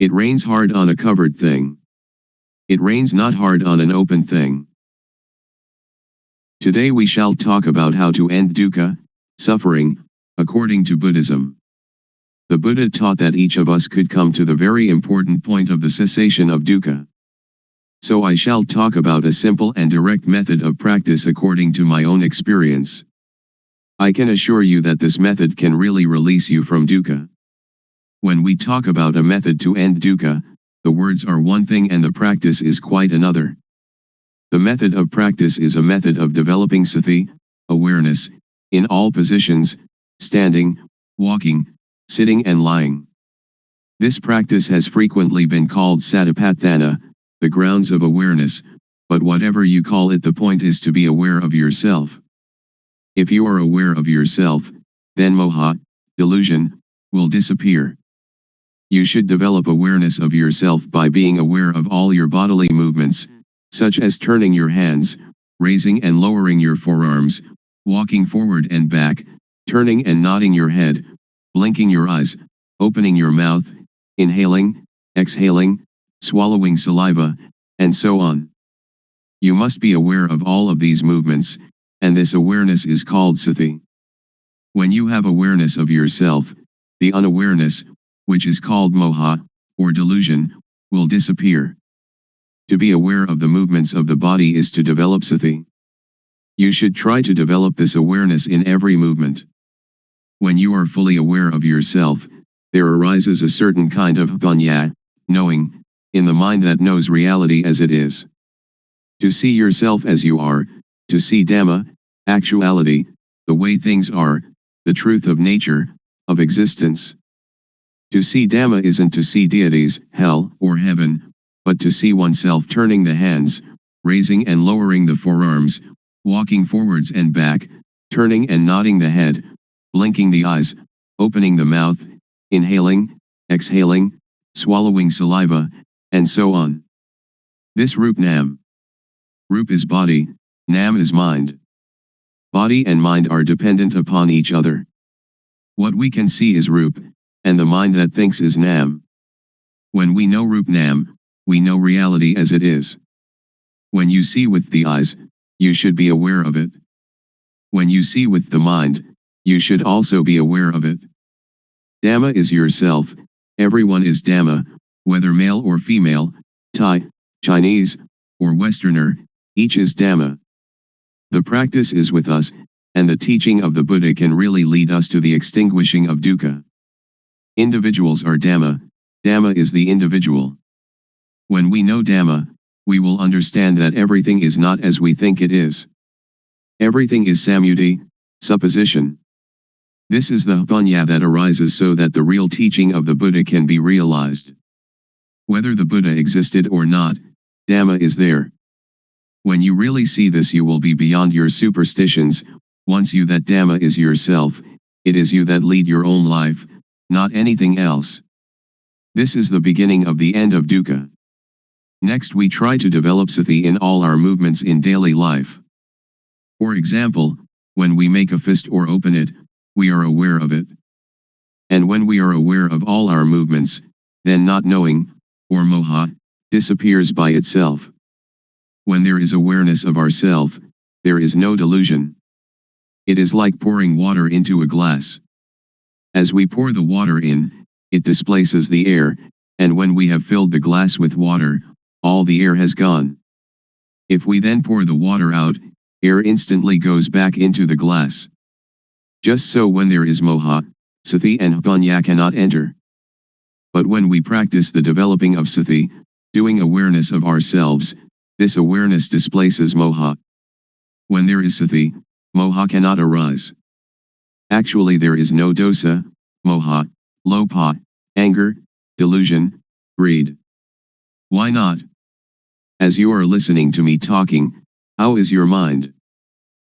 It rains hard on a covered thing. It rains not hard on an open thing. Today we shall talk about how to end dukkha, suffering, according to Buddhism. The Buddha taught that each of us could come to the very important point of the cessation of dukkha. So I shall talk about a simple and direct method of practice according to my own experience. I can assure you that this method can really release you from dukkha. When we talk about a method to end dukkha, the words are one thing and the practice is quite another. The method of practice is a method of developing sati, awareness, in all positions, standing, walking, sitting and lying. This practice has frequently been called satipatthana, the grounds of awareness, but whatever you call it, the point is to be aware of yourself. If you are aware of yourself, then moha, delusion, will disappear. You should develop awareness of yourself by being aware of all your bodily movements, such as turning your hands, raising and lowering your forearms, walking forward and back, turning and nodding your head, blinking your eyes, opening your mouth, inhaling, exhaling, swallowing saliva, and so on. You must be aware of all of these movements, and this awareness is called sati. When you have awareness of yourself, the unawareness, which is called moha, or delusion, will disappear. To be aware of the movements of the body is to develop sati. You should try to develop this awareness in every movement. When you are fully aware of yourself, there arises a certain kind of panya, knowing, in the mind that knows reality as it is. To see yourself as you are, to see Dhamma, actuality, the way things are, the truth of nature, of existence. To see Dhamma isn't to see deities, hell, or heaven, but to see oneself turning the hands, raising and lowering the forearms, walking forwards and back, turning and nodding the head, blinking the eyes, opening the mouth, inhaling, exhaling, swallowing saliva, and so on. This Rup Nam. Rup is body, Nam is mind. Body and mind are dependent upon each other. What we can see is Rup, and the mind that thinks is Nam. When we know Rup Nam, we know reality as it is. When you see with the eyes, you should be aware of it. When you see with the mind, you should also be aware of it. Dhamma is yourself, everyone is Dhamma, whether male or female, Thai, Chinese, or Westerner, each is Dhamma. The practice is with us, and the teaching of the Buddha can really lead us to the extinguishing of dukkha. Individuals are Dhamma, Dhamma is the individual. When we know Dhamma, we will understand that everything is not as we think it is. Everything is samyuti, supposition. This is the panya that arises so that the real teaching of the Buddha can be realized. Whether the Buddha existed or not, Dhamma is there. When you really see this, you will be beyond your superstitions. Once you that Dhamma is yourself, it is you that lead your own life, not anything else. This is the beginning of the end of dukkha. Next we try to develop sati in all our movements in daily life. For example, when we make a fist or open it, we are aware of it. And when we are aware of all our movements, then not knowing, or moha, disappears by itself. When there is awareness of ourself, there is no delusion. It is like pouring water into a glass. As we pour the water in, it displaces the air, and when we have filled the glass with water, all the air has gone. If we then pour the water out, air instantly goes back into the glass. Just so when there is moha, sati and panya cannot enter. But when we practice the developing of sati, doing awareness of ourselves, this awareness displaces moha. When there is sati, moha cannot arise. Actually there is no dosa, moha, lopa, anger, delusion, greed. Why not? As you are listening to me talking, how is your mind?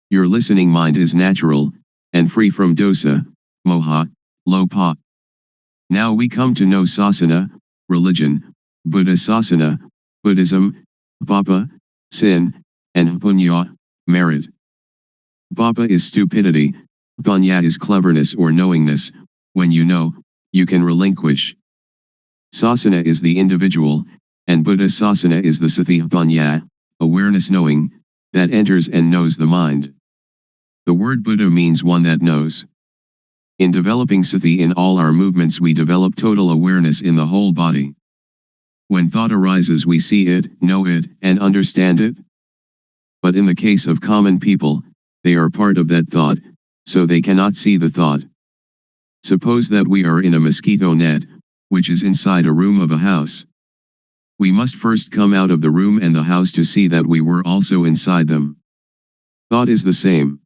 Your listening mind is natural, and free from dosa, moha, lopa. Now we come to know sasana, religion, Buddha sasana, Buddhism, papa, sin, and punya, merit. Papa is stupidity, punya is cleverness or knowingness. When you know, you can relinquish. Sasana is the individual, and Buddha sasana is the sati punya, awareness knowing, that enters and knows the mind. The word Buddha means one that knows. In developing sati in all our movements we develop total awareness in the whole body. When thought arises we see it, know it, and understand it. But in the case of common people, they are part of that thought, so they cannot see the thought. Suppose that we are in a mosquito net, which is inside a room of a house. We must first come out of the room and the house to see that we were also inside them. Thought is the same.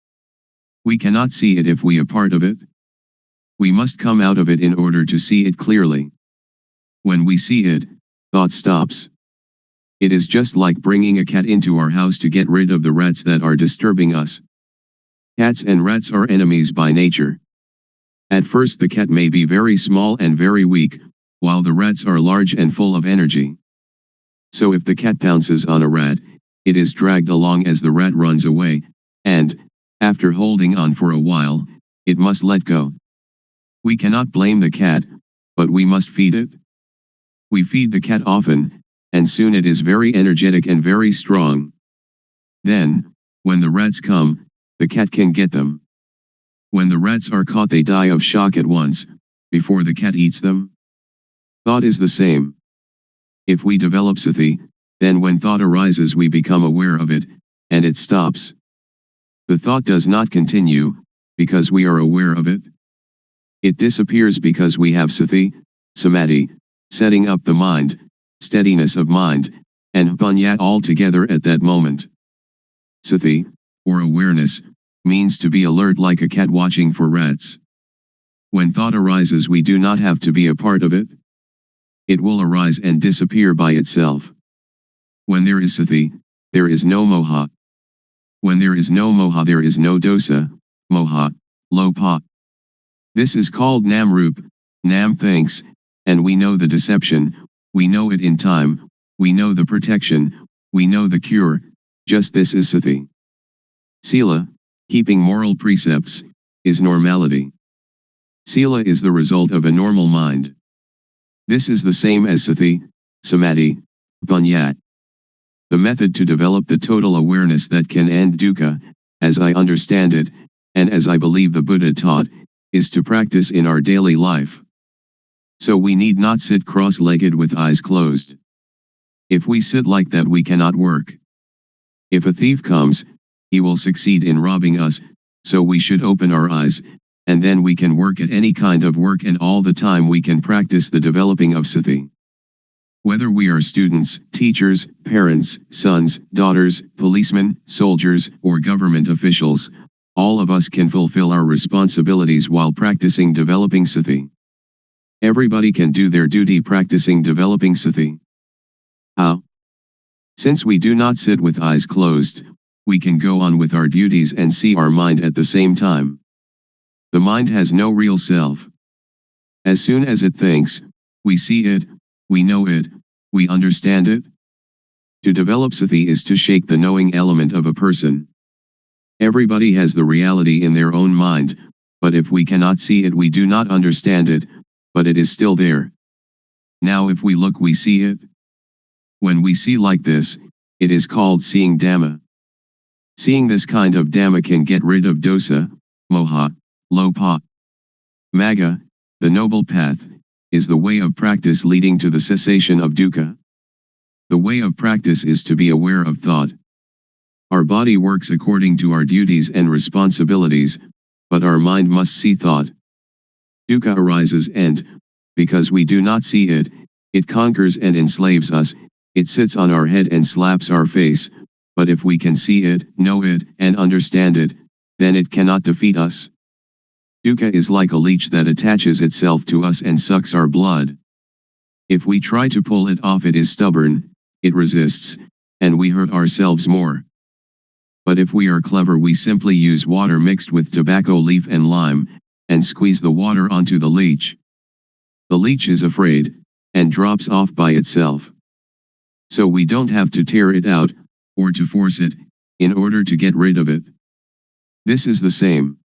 We cannot see it if we are part of it. We must come out of it in order to see it clearly. When we see it, thought stops. It is just like bringing a cat into our house to get rid of the rats that are disturbing us. Cats and rats are enemies by nature. At first the cat may be very small and very weak, while the rats are large and full of energy. So if the cat pounces on a rat, it is dragged along as the rat runs away, and, after holding on for a while, it must let go. We cannot blame the cat, but we must feed it. We feed the cat often, and soon it is very energetic and very strong. Then, when the rats come, the cat can get them. When the rats are caught they die of shock at once, before the cat eats them. Thought is the same. If we develop sati, then when thought arises we become aware of it, and it stops. The thought does not continue, because we are aware of it. It disappears because we have sati, samadhi, setting up the mind, steadiness of mind, and punya all together at that moment. Sati, or awareness, means to be alert like a cat watching for rats. When thought arises we do not have to be a part of it. It will arise and disappear by itself. When there is sati, there is no moha. When there is no moha there is no dosa, moha, lopa. This is called nam-rup, nam thinks, and we know the deception, we know it in time, we know the protection, we know the cure, just this is sati. Sila, keeping moral precepts, is normality. Sila is the result of a normal mind. This is the same as sati, samadhi, punya. The method to develop the total awareness that can end dukkha, as I understand it, and as I believe the Buddha taught, is to practice in our daily life. So we need not sit cross-legged with eyes closed. If we sit like that we cannot work. If a thief comes, he will succeed in robbing us, so we should open our eyes, and then we can work at any kind of work and all the time we can practice the developing of sati. Whether we are students, teachers, parents, sons, daughters, policemen, soldiers, or government officials, all of us can fulfill our responsibilities while practicing developing sati. Everybody can do their duty practicing developing sati. How? Since we do not sit with eyes closed, we can go on with our duties and see our mind at the same time. The mind has no real self. As soon as it thinks, we see it, we know it, we understand it. To develop sati is to shake the knowing element of a person. Everybody has the reality in their own mind, but if we cannot see it we do not understand it, but it is still there. Now if we look we see it. When we see like this, it is called seeing Dhamma. Seeing this kind of Dhamma can get rid of dosa, moha, lopa. Magga, the noble path, is the way of practice leading to the cessation of dukkha. The way of practice is to be aware of thought. Our body works according to our duties and responsibilities, but our mind must see thought. Dukkha arises and, because we do not see it, it conquers and enslaves us, it sits on our head and slaps our face, but if we can see it, know it, and understand it, then it cannot defeat us. Dukkha is like a leech that attaches itself to us and sucks our blood. If we try to pull it off, it is stubborn, it resists, and we hurt ourselves more. But if we are clever, we simply use water mixed with tobacco leaf and lime, and squeeze the water onto the leech. The leech is afraid, and drops off by itself. So we don't have to tear it out, or to force it, in order to get rid of it. This is the same.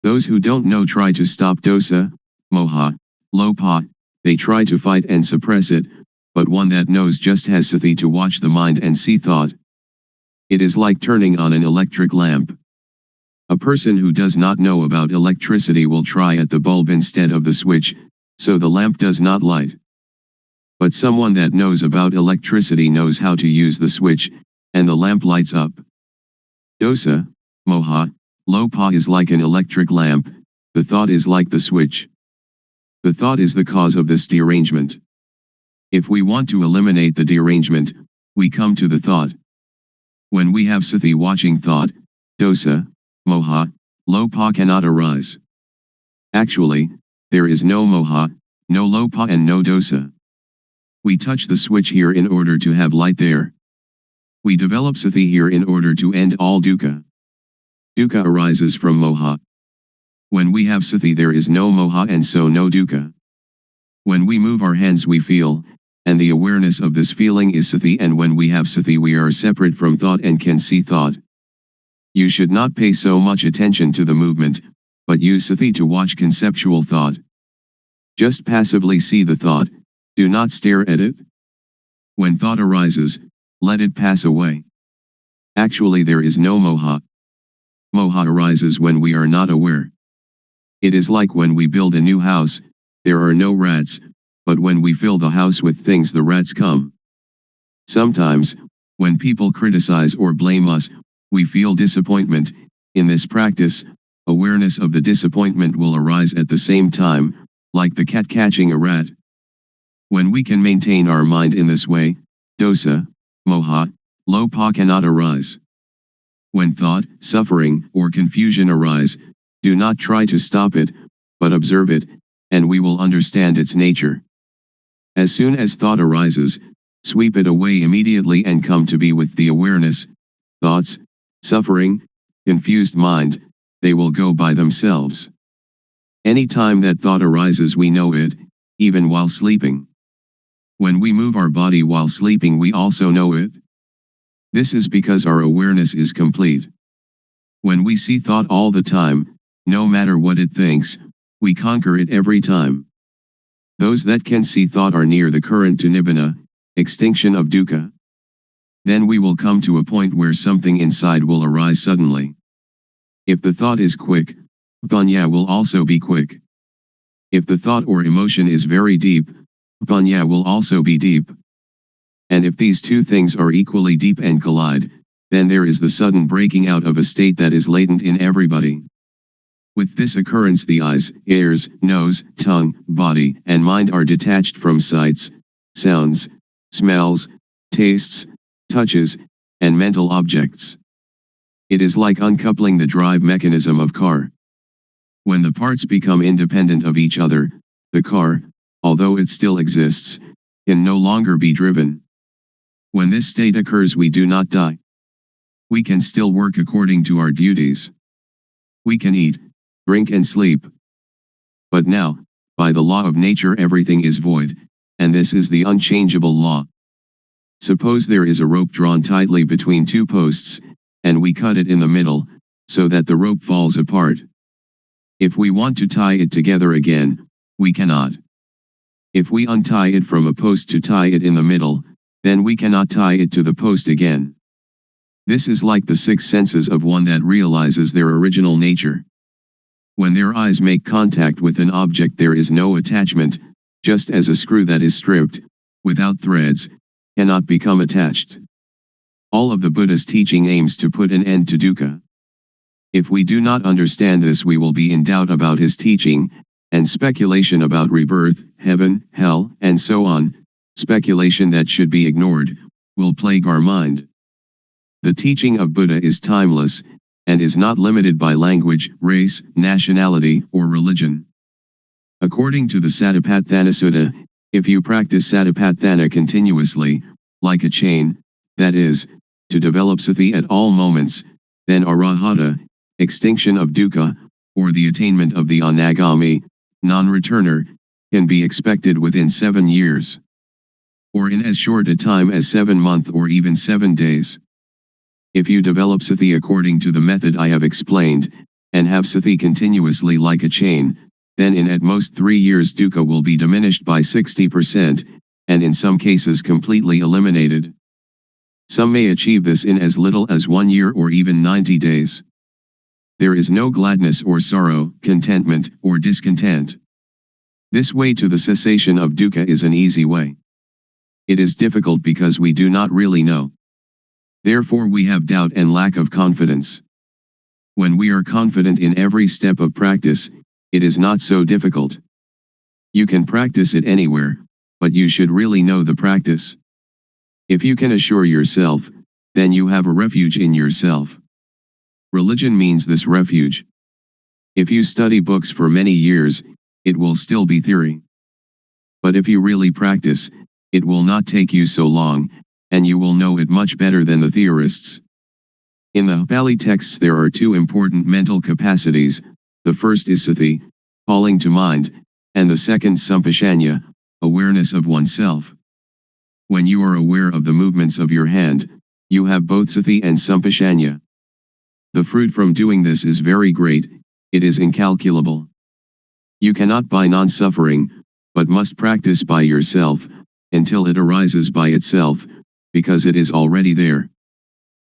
Those who don't know try to stop dosa, moha, lopa, they try to fight and suppress it, but one that knows just has sati to watch the mind and see thought. It is like turning on an electric lamp. A person who does not know about electricity will try at the bulb instead of the switch, so the lamp does not light. But someone that knows about electricity knows how to use the switch, and the lamp lights up. Dosa, moha, lopa is like an electric lamp, the thought is like the switch. The thought is the cause of this derangement. If we want to eliminate the derangement, we come to the thought. When we have sati watching thought, dosa, moha, lopa cannot arise. Actually, there is no moha, no lopa and no dosa. We touch the switch here in order to have light there. We develop sati here in order to end all dukkha. Dukkha arises from moha. When we have sati there is no moha and so no dukkha. When we move our hands we feel, and the awareness of this feeling is sati, and when we have sati we are separate from thought and can see thought. You should not pay so much attention to the movement, but use sati to watch conceptual thought. Just passively see the thought, do not stare at it. When thought arises, let it pass away. Actually there is no moha. Moha arises when we are not aware. It is like when we build a new house, there are no rats, but when we fill the house with things the rats come. Sometimes, when people criticize or blame us, we feel disappointment. In this practice, awareness of the disappointment will arise at the same time, like the cat catching a rat. When we can maintain our mind in this way, dosa, moha, lopa cannot arise. When thought, suffering, or confusion arise, do not try to stop it, but observe it, and we will understand its nature. As soon as thought arises, sweep it away immediately and come to be with the awareness. Thoughts, suffering, confused mind, they will go by themselves. Any time that thought arises we know it, even while sleeping. When we move our body while sleeping we also know it. This is because our awareness is complete. When we see thought all the time, no matter what it thinks, we conquer it every time. Those that can see thought are near the current to nibbana, extinction of dukkha. Then we will come to a point where something inside will arise suddenly. If the thought is quick, panya will also be quick. If the thought or emotion is very deep, panya will also be deep. And if these two things are equally deep and collide, then there is the sudden breaking out of a state that is latent in everybody. With this occurrence the eyes, ears, nose, tongue, body, and mind are detached from sights, sounds, smells, tastes, touches, and mental objects. It is like uncoupling the drive mechanism of car. When the parts become independent of each other, the car, although it still exists, can no longer be driven. When this state occurs we do not die. We can still work according to our duties. We can eat, drink and sleep. But now, by the law of nature everything is void, and this is the unchangeable law. Suppose there is a rope drawn tightly between two posts, and we cut it in the middle, so that the rope falls apart. If we want to tie it together again, we cannot. If we untie it from a post to tie it in the middle, then we cannot tie it to the post again. This is like the six senses of one that realizes their original nature. When their eyes make contact with an object there is no attachment, just as a screw that is stripped, without threads, cannot become attached. All of the Buddha's teaching aims to put an end to dukkha. If we do not understand this we will be in doubt about his teaching, and speculation about rebirth, heaven, hell, and so on, speculation that should be ignored, will plague our mind. The teaching of Buddha is timeless, and is not limited by language, race, nationality, or religion. According to the Satipatthana Sutta, if you practice Satipatthana continuously, like a chain, that is, to develop sati at all moments, then arahata, extinction of dukkha, or the attainment of the anagami, non-returner, can be expected within 7 years. Or in as short a time as 7 months or even 7 days. If you develop sati according to the method I have explained, and have sati continuously like a chain, then in at most 3 years dukkha will be diminished by 60%, and in some cases completely eliminated. Some may achieve this in as little as 1 year or even 90 days. There is no gladness or sorrow, contentment or discontent. This way to the cessation of dukkha is an easy way. It is difficult because we do not really know. Therefore we have doubt and lack of confidence. When we are confident in every step of practice, it is not so difficult. You can practice it anywhere, but you should really know the practice. If you can assure yourself, then you have a refuge in yourself. Religion means this refuge. If you study books for many years, it will still be theory. But if you really practice, it will not take you so long, and you will know it much better than the theorists. In the Pali texts there are 2 important mental capacities, the first is sati, calling to mind, and the second sampashanya, awareness of oneself. When you are aware of the movements of your hand, you have both sati and sampashanya. The fruit from doing this is very great, it is incalculable. You cannot buy non-suffering, but must practice by yourself, until it arises by itself, because it is already there.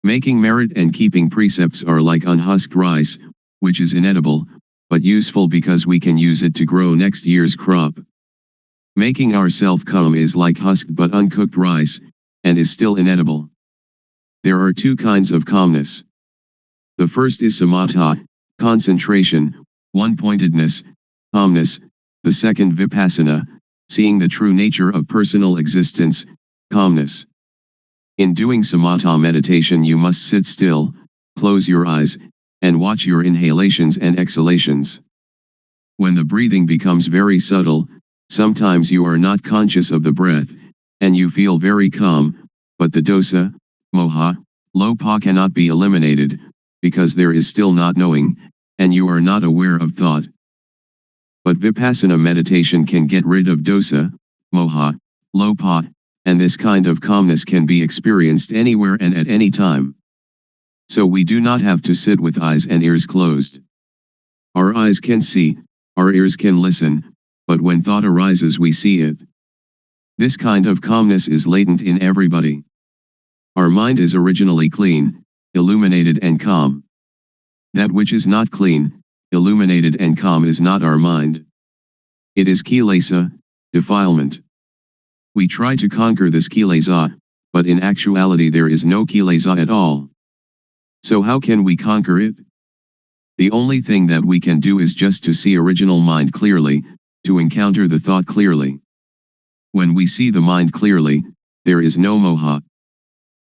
Making merit and keeping precepts are like unhusked rice, which is inedible, but useful because we can use it to grow next year's crop. Making ourself calm is like husked but uncooked rice, and is still inedible. There are 2 kinds of calmness. The first is samatha, concentration, one-pointedness, calmness, the second vipassana, seeing the true nature of personal existence, calmness. In doing samatha meditation you must sit still, close your eyes, and watch your inhalations and exhalations. When the breathing becomes very subtle, sometimes you are not conscious of the breath, and you feel very calm, but the dosa, moha, lopa cannot be eliminated, because there is still not knowing, and you are not aware of thought. But vipassana meditation can get rid of dosa, moha, lopa, and this kind of calmness can be experienced anywhere and at any time. So we do not have to sit with eyes and ears closed. Our eyes can see, our ears can listen, but when thought arises we see it. This kind of calmness is latent in everybody. Our mind is originally clean, illuminated and calm. That which is not clean, illuminated and calm is not our mind. It is kilesa, defilement. We try to conquer this kilesa, but in actuality there is no kilesa at all. So how can we conquer it? The only thing that we can do is just to see original mind clearly, to encounter the thought clearly. When we see the mind clearly, there is no moha.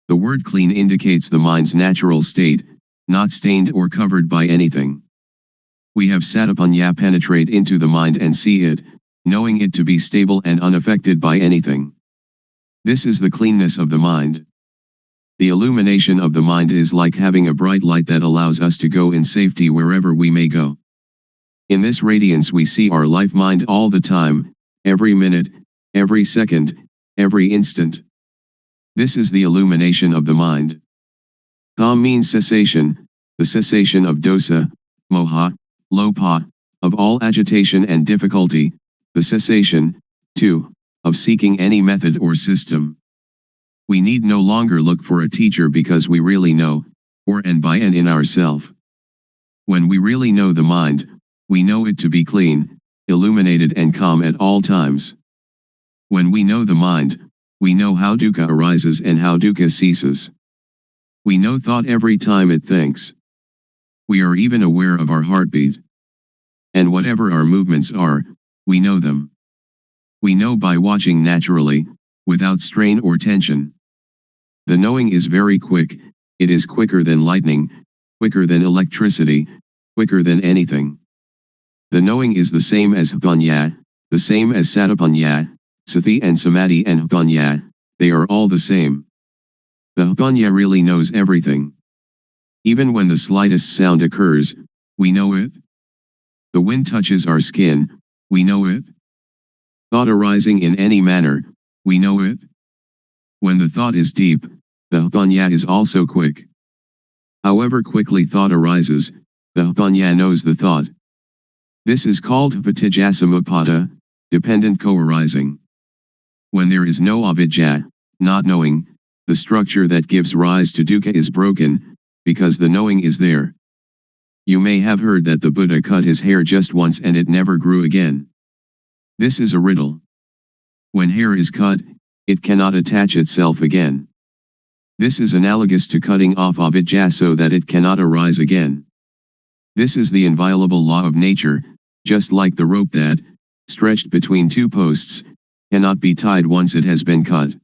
The word clean indicates the mind's natural state, not stained or covered by anything. We have satipanya penetrate into the mind and see it, knowing it to be stable and unaffected by anything. This is the cleanness of the mind. The illumination of the mind is like having a bright light that allows us to go in safety wherever we may go. In this radiance we see our life mind all the time, every minute, every second, every instant. This is the illumination of the mind. Calm means cessation, the cessation of dosa, moha, lopa, of all agitation and difficulty, the cessation, too, of seeking any method or system. We need no longer look for a teacher because we really know, or and by and in ourself. When we really know the mind, we know it to be clean, illuminated and calm at all times. When we know the mind, we know how dukkha arises and how dukkha ceases. We know thought every time it thinks. We are even aware of our heartbeat. And whatever our movements are, we know them. We know by watching naturally, without strain or tension. The knowing is very quick, it is quicker than lightning, quicker than electricity, quicker than anything. The knowing is the same as Hpanya, the same as Satipanya, Sati and Samadhi and Hpanya, they are all the same. The Hpanya really knows everything. Even when the slightest sound occurs, we know it. The wind touches our skin, we know it. Thought arising in any manner, we know it. When the thought is deep, the Hpanya is also quick. However quickly thought arises, the Hpanya knows the thought. This is called Hpatijassamuppada, dependent co-arising. When there is no avidya, not knowing, the structure that gives rise to dukkha is broken, because the knowing is there. You may have heard that the Buddha cut his hair just once and it never grew again. This is a riddle. When hair is cut, it cannot attach itself again. This is analogous to cutting off avidya so that it cannot arise again. This is the inviolable law of nature, just like the rope that, stretched between two posts, cannot be tied once it has been cut.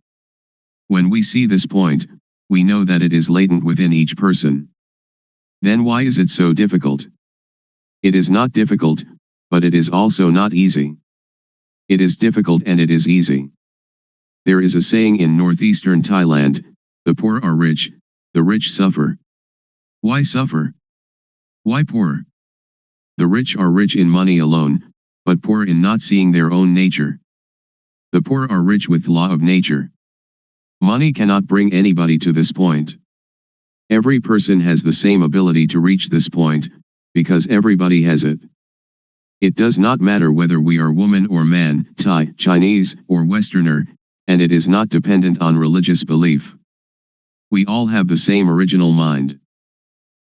When we see this point, we know that it is latent within each person. Then why is it so difficult? It is not difficult, but it is also not easy. It is difficult and it is easy. There is a saying in northeastern Thailand, the poor are rich, the rich suffer. Why suffer? Why poor? The rich are rich in money alone, but poor in not seeing their own nature. The poor are rich with law of nature. Money cannot bring anybody to this point. Every person has the same ability to reach this point, because everybody has it. It does not matter whether we are woman or man, Thai, Chinese, or Westerner, and it is not dependent on religious belief. We all have the same original mind.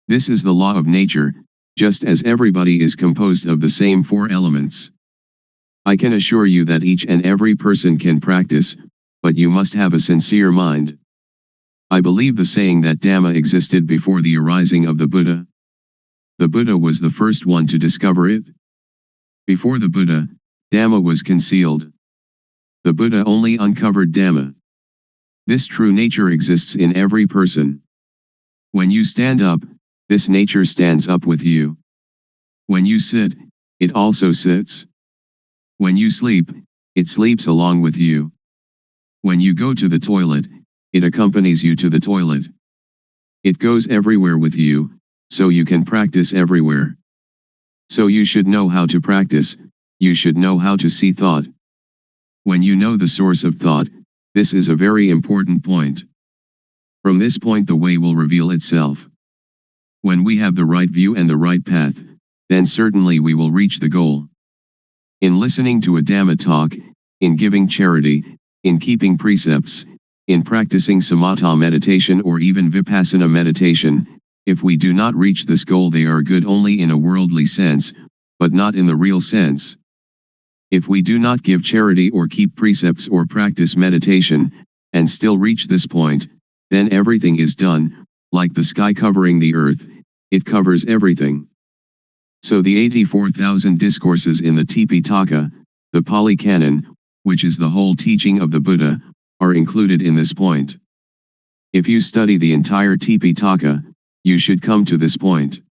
This is the law of nature, just as everybody is composed of the same four elements. I can assure you that each and every person can practice, but you must have a sincere mind. I believe the saying that Dhamma existed before the arising of the Buddha. The Buddha was the first one to discover it. Before the Buddha, Dhamma was concealed. The Buddha only uncovered Dhamma. This true nature exists in every person. When you stand up, this nature stands up with you. When you sit, it also sits. When you sleep, it sleeps along with you. When you go to the toilet, it accompanies you to the toilet. It goes everywhere with you, so you can practice everywhere. So you should know how to practice, you should know how to see thought. When you know the source of thought, this is a very important point. From this point the way will reveal itself. When we have the right view and the right path, then certainly we will reach the goal. In listening to a Dhamma talk, in giving charity, in keeping precepts, in practicing samatha meditation or even Vipassana meditation, if we do not reach this goal they are good only in a worldly sense, but not in the real sense. If we do not give charity or keep precepts or practice meditation, and still reach this point, then everything is done, like the sky covering the earth, it covers everything. So the 84,000 discourses in the Tipitaka, the Pali Canon, which is the whole teaching of the Buddha, are included in this point. If you study the entire Tipitaka, you should come to this point.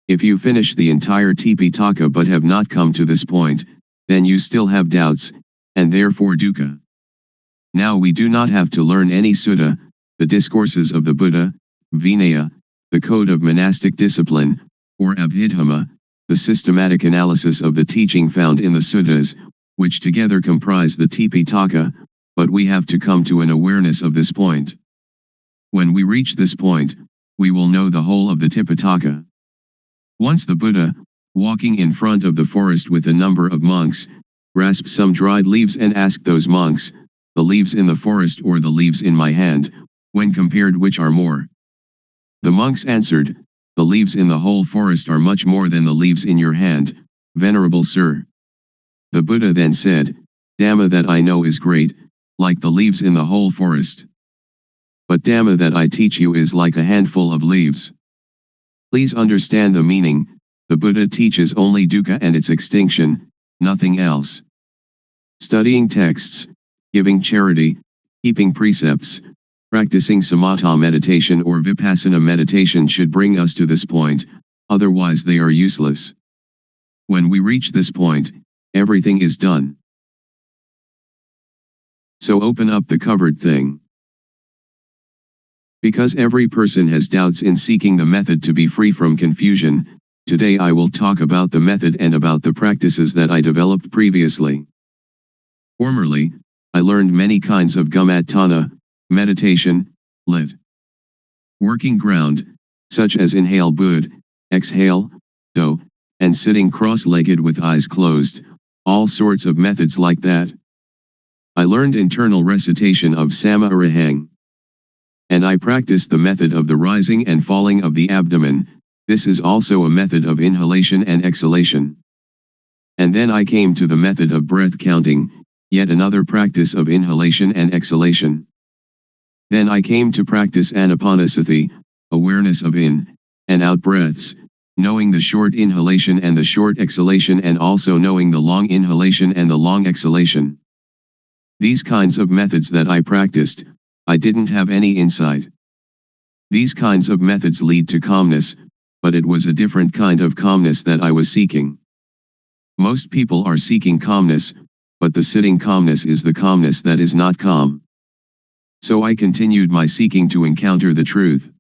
If you finish the entire Tipitaka but have not come to this point, then you still have doubts, and therefore dukkha. Now we do not have to learn any sutta, the discourses of the Buddha, Vinaya, the code of monastic discipline, or Abhidhamma, the systematic analysis of the teaching found in the suttas, which together comprise the Tipitaka, but we have to come to an awareness of this point. When we reach this point, we will know the whole of the Tipitaka. Once the Buddha, walking in front of the forest with a number of monks, grasped some dried leaves and asked those monks, the leaves in the forest or the leaves in my hand, when compared which are more? The monks answered, the leaves in the whole forest are much more than the leaves in your hand, venerable sir. The Buddha then said, Dhamma that I know is great, like the leaves in the whole forest. But Dhamma that I teach you is like a handful of leaves. Please understand the meaning, the Buddha teaches only dukkha and its extinction, nothing else. Studying texts, giving charity, keeping precepts, Practicing samatha meditation or vipassana meditation should bring us to this point, otherwise they are useless. When we reach this point, everything is done. So open up the covered thing. Because every person has doubts in seeking the method to be free from confusion, today I will talk about the method and about the practices that I developed previously. Formerly, I learned many kinds of gumatana, meditation, lit. Working ground, such as inhale bud, exhale, do, and sitting cross-legged with eyes closed, all sorts of methods like that. I learned internal recitation of Sama Arahang. And I practiced the method of the rising and falling of the abdomen. This is also a method of inhalation and exhalation. And then I came to the method of breath counting, yet another practice of inhalation and exhalation. Then I came to practice anapanasati, awareness of in and out breaths, knowing the short inhalation and the short exhalation and also knowing the long inhalation and the long exhalation. These kinds of methods that I practiced, I didn't have any insight. These kinds of methods lead to calmness, but it was a different kind of calmness that I was seeking. Most people are seeking calmness, but the sitting calmness is the calmness that is not calm. So I continued my seeking to encounter the truth.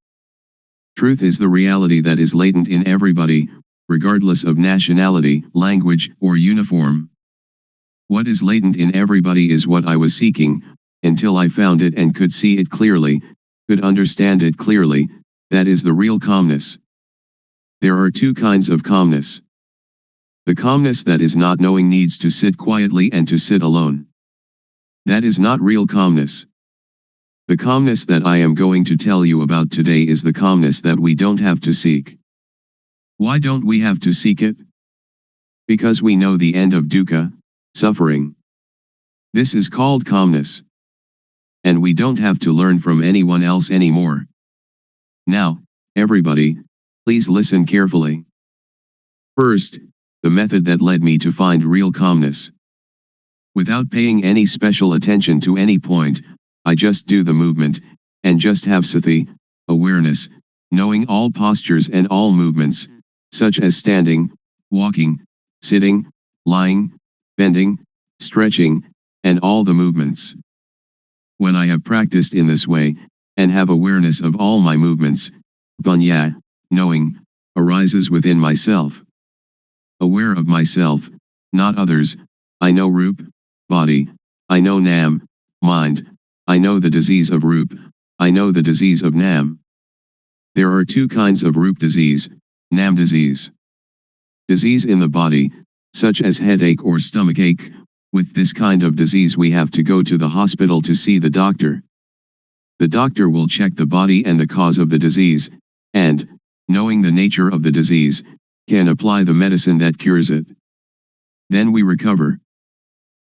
Truth is the reality that is latent in everybody, regardless of nationality, language, or uniform. What is latent in everybody is what I was seeking, until I found it and could see it clearly, could understand it clearly. That is the real calmness. There are two kinds of calmness. The calmness that is not knowing needs to sit quietly and to sit alone. That is not real calmness. The calmness that I am going to tell you about today is the calmness that we don't have to seek. Why don't we have to seek it? Because we know the end of dukkha, suffering. This is called calmness. And we don't have to learn from anyone else anymore. Now, everybody, please listen carefully. First, the method that led me to find real calmness. Without paying any special attention to any point, I just do the movement, and just have sati, awareness, knowing all postures and all movements, such as standing, walking, sitting, lying, bending, stretching, and all the movements. When I have practiced in this way, and have awareness of all my movements, panya, knowing, arises within myself. Aware of myself, not others, I know rup, body, I know nam, mind, I know the disease of rup, I know the disease of nam. There are two kinds of rup disease, nam disease. Disease in the body, such as headache or stomachache. With this kind of disease we have to go to the hospital to see the doctor. The doctor will check the body and the cause of the disease, and, knowing the nature of the disease, can apply the medicine that cures it. Then we recover.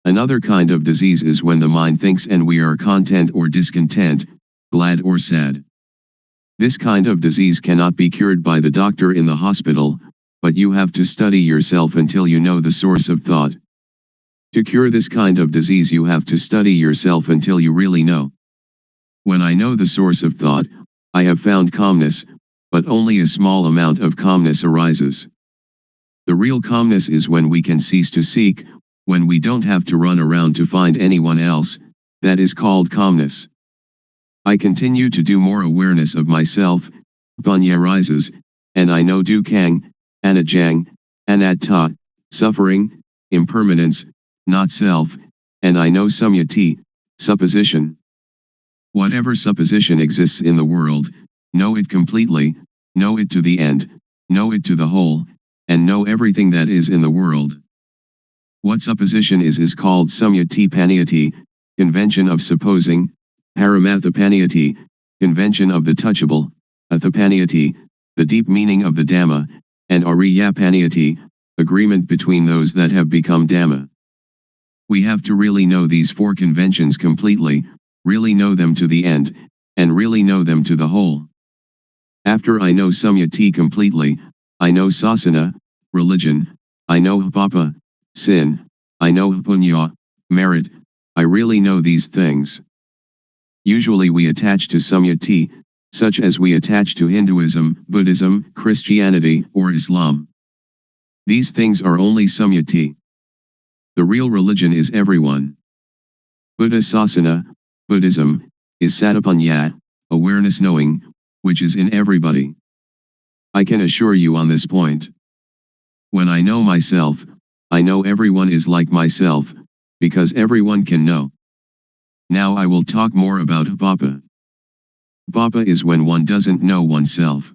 Another kind of disease is when the mind thinks and we are content or discontent, glad or sad. This kind of disease cannot be cured by the doctor in the hospital, but you have to study yourself until you know the source of thought. To cure this kind of disease you have to study yourself until you really know. When I know the source of thought, I have found calmness, but only a small amount of calmness arises. The real calmness is when we can cease to seek, when we don't have to run around to find anyone else, that is called calmness. I continue to do more awareness of myself, panya rises, and I know dukkang, anajang, anatta, suffering, impermanence, not self, and I know samyati, supposition. Whatever supposition exists in the world, know it completely, know it to the end, know it to the whole, and know everything that is in the world. What supposition is called samyati paniyati, convention of supposing, paramathapaniyati, convention of the touchable, athapaniyati, the deep meaning of the Dhamma, and ariyapaniyati, agreement between those that have become Dhamma. We have to really know these four conventions completely, really know them to the end, and really know them to the whole. After I know samyati completely, I know sasana, religion, I know papa, sin, I know punya, merit, I really know these things. Usually we attach to samyati, such as we attach to Hinduism, Buddhism, Christianity, or Islam. These things are only samyati. The real religion is everyone. Buddha Sasana, Buddhism, is satapanya, awareness knowing, which is in everybody. I can assure you on this point. When I know myself, I know everyone is like myself, because everyone can know. Now I will talk more about vipapa. Vipapa is when one doesn't know oneself.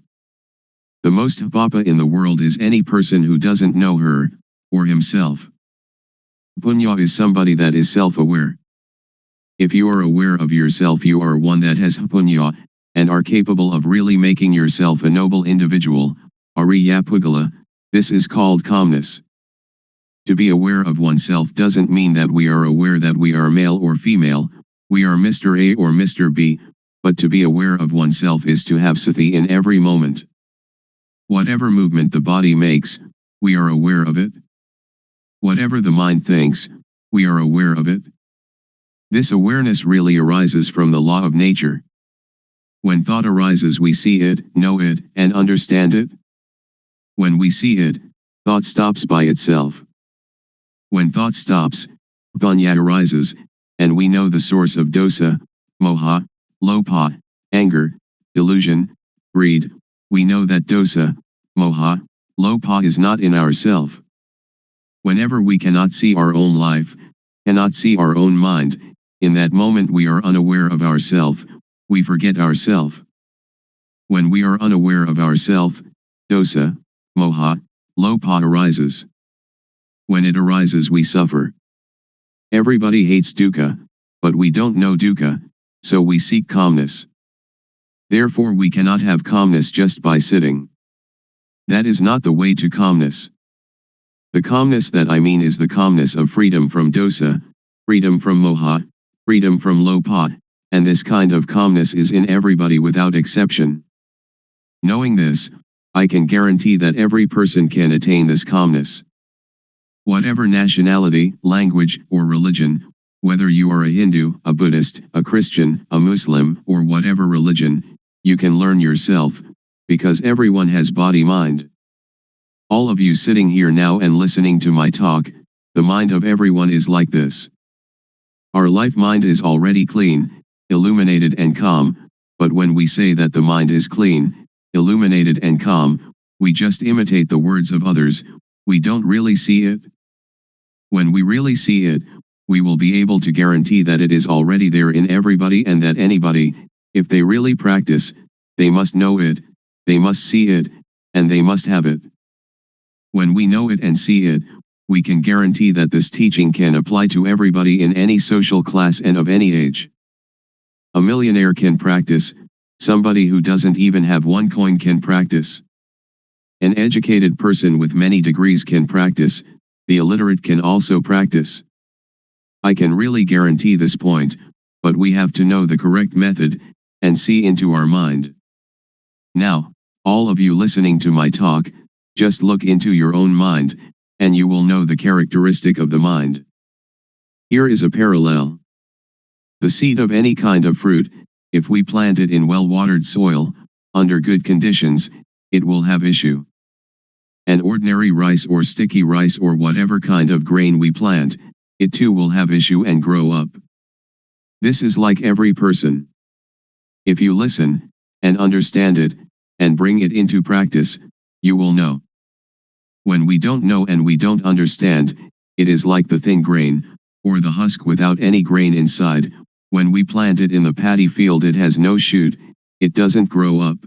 The most vipapa in the world is any person who doesn't know her, or himself. Punya is somebody that is self-aware. If you are aware of yourself, you are one that has punya, and are capable of really making yourself a noble individual, Ariya Pugala. This is called calmness. To be aware of oneself doesn't mean that we are aware that we are male or female, we are Mr. A or Mr. B, but to be aware of oneself is to have sati in every moment. Whatever movement the body makes, we are aware of it. Whatever the mind thinks, we are aware of it. This awareness really arises from the law of nature. When thought arises, we see it, know it, and understand it. When we see it, thought stops by itself. When thought stops, punya arises, and we know the source of dosa, moha, lopa, anger, delusion, greed. We know that dosa, moha, lopa is not in ourself. Whenever we cannot see our own life, cannot see our own mind, in that moment we are unaware of ourself, we forget ourself. When we are unaware of ourself, dosa, moha, lopa arises. When it arises, we suffer. Everybody hates dukkha, but we don't know dukkha, so we seek calmness. Therefore we cannot have calmness just by sitting. That is not the way to calmness. The calmness that I mean is the calmness of freedom from dosa, freedom from moha, freedom from lopa, and this kind of calmness is in everybody without exception. Knowing this, I can guarantee that every person can attain this calmness. Whatever nationality, language, or religion, whether you are a Hindu, a Buddhist, a Christian, a Muslim, or whatever religion, you can learn yourself, because everyone has body-mind. All of you sitting here now and listening to my talk, the mind of everyone is like this. Our life mind is already clean, illuminated and calm, but when we say that the mind is clean, illuminated and calm, we just imitate the words of others, we don't really see it. When we really see it, we will be able to guarantee that it is already there in everybody and that anybody, if they really practice, they must know it, they must see it, and they must have it. When we know it and see it, we can guarantee that this teaching can apply to everybody in any social class and of any age. A millionaire can practice, somebody who doesn't even have one coin can practice. An educated person with many degrees can practice, the illiterate can also practice. I can really guarantee this point, but we have to know the correct method, and see into our mind. Now, all of you listening to my talk, just look into your own mind, and you will know the characteristic of the mind. Here is a parallel. The seed of any kind of fruit, if we plant it in well-watered soil, under good conditions, it will have issue. An ordinary rice or sticky rice or whatever kind of grain we plant, it too will have issue and grow up. This is like every person. If you listen, and understand it, and bring it into practice, you will know. When we don't know and we don't understand, it is like the thin grain, or the husk without any grain inside. When we plant it in the paddy field, it has no shoot, it doesn't grow up.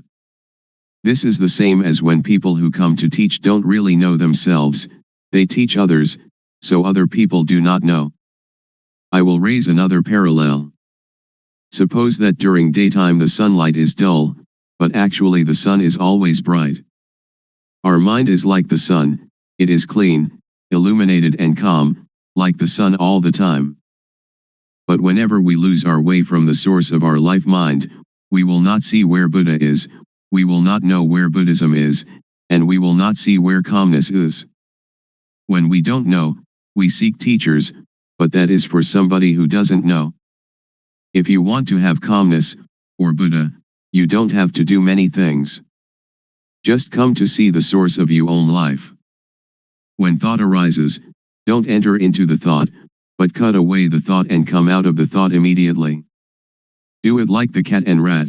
This is the same as when people who come to teach don't really know themselves, they teach others, so other people do not know. I will raise another parallel. Suppose that during daytime the sunlight is dull, but actually the sun is always bright. Our mind is like the sun, it is clean, illuminated and calm, like the sun all the time. But whenever we lose our way from the source of our life mind, we will not see where Buddha is, we will not know where Buddhism is, and we will not see where calmness is. When we don't know, we seek teachers, but that is for somebody who doesn't know. If you want to have calmness, or Buddha, you don't have to do many things. Just come to see the source of your own life. When thought arises, don't enter into the thought, but cut away the thought and come out of the thought immediately. Do it like the cat and rat.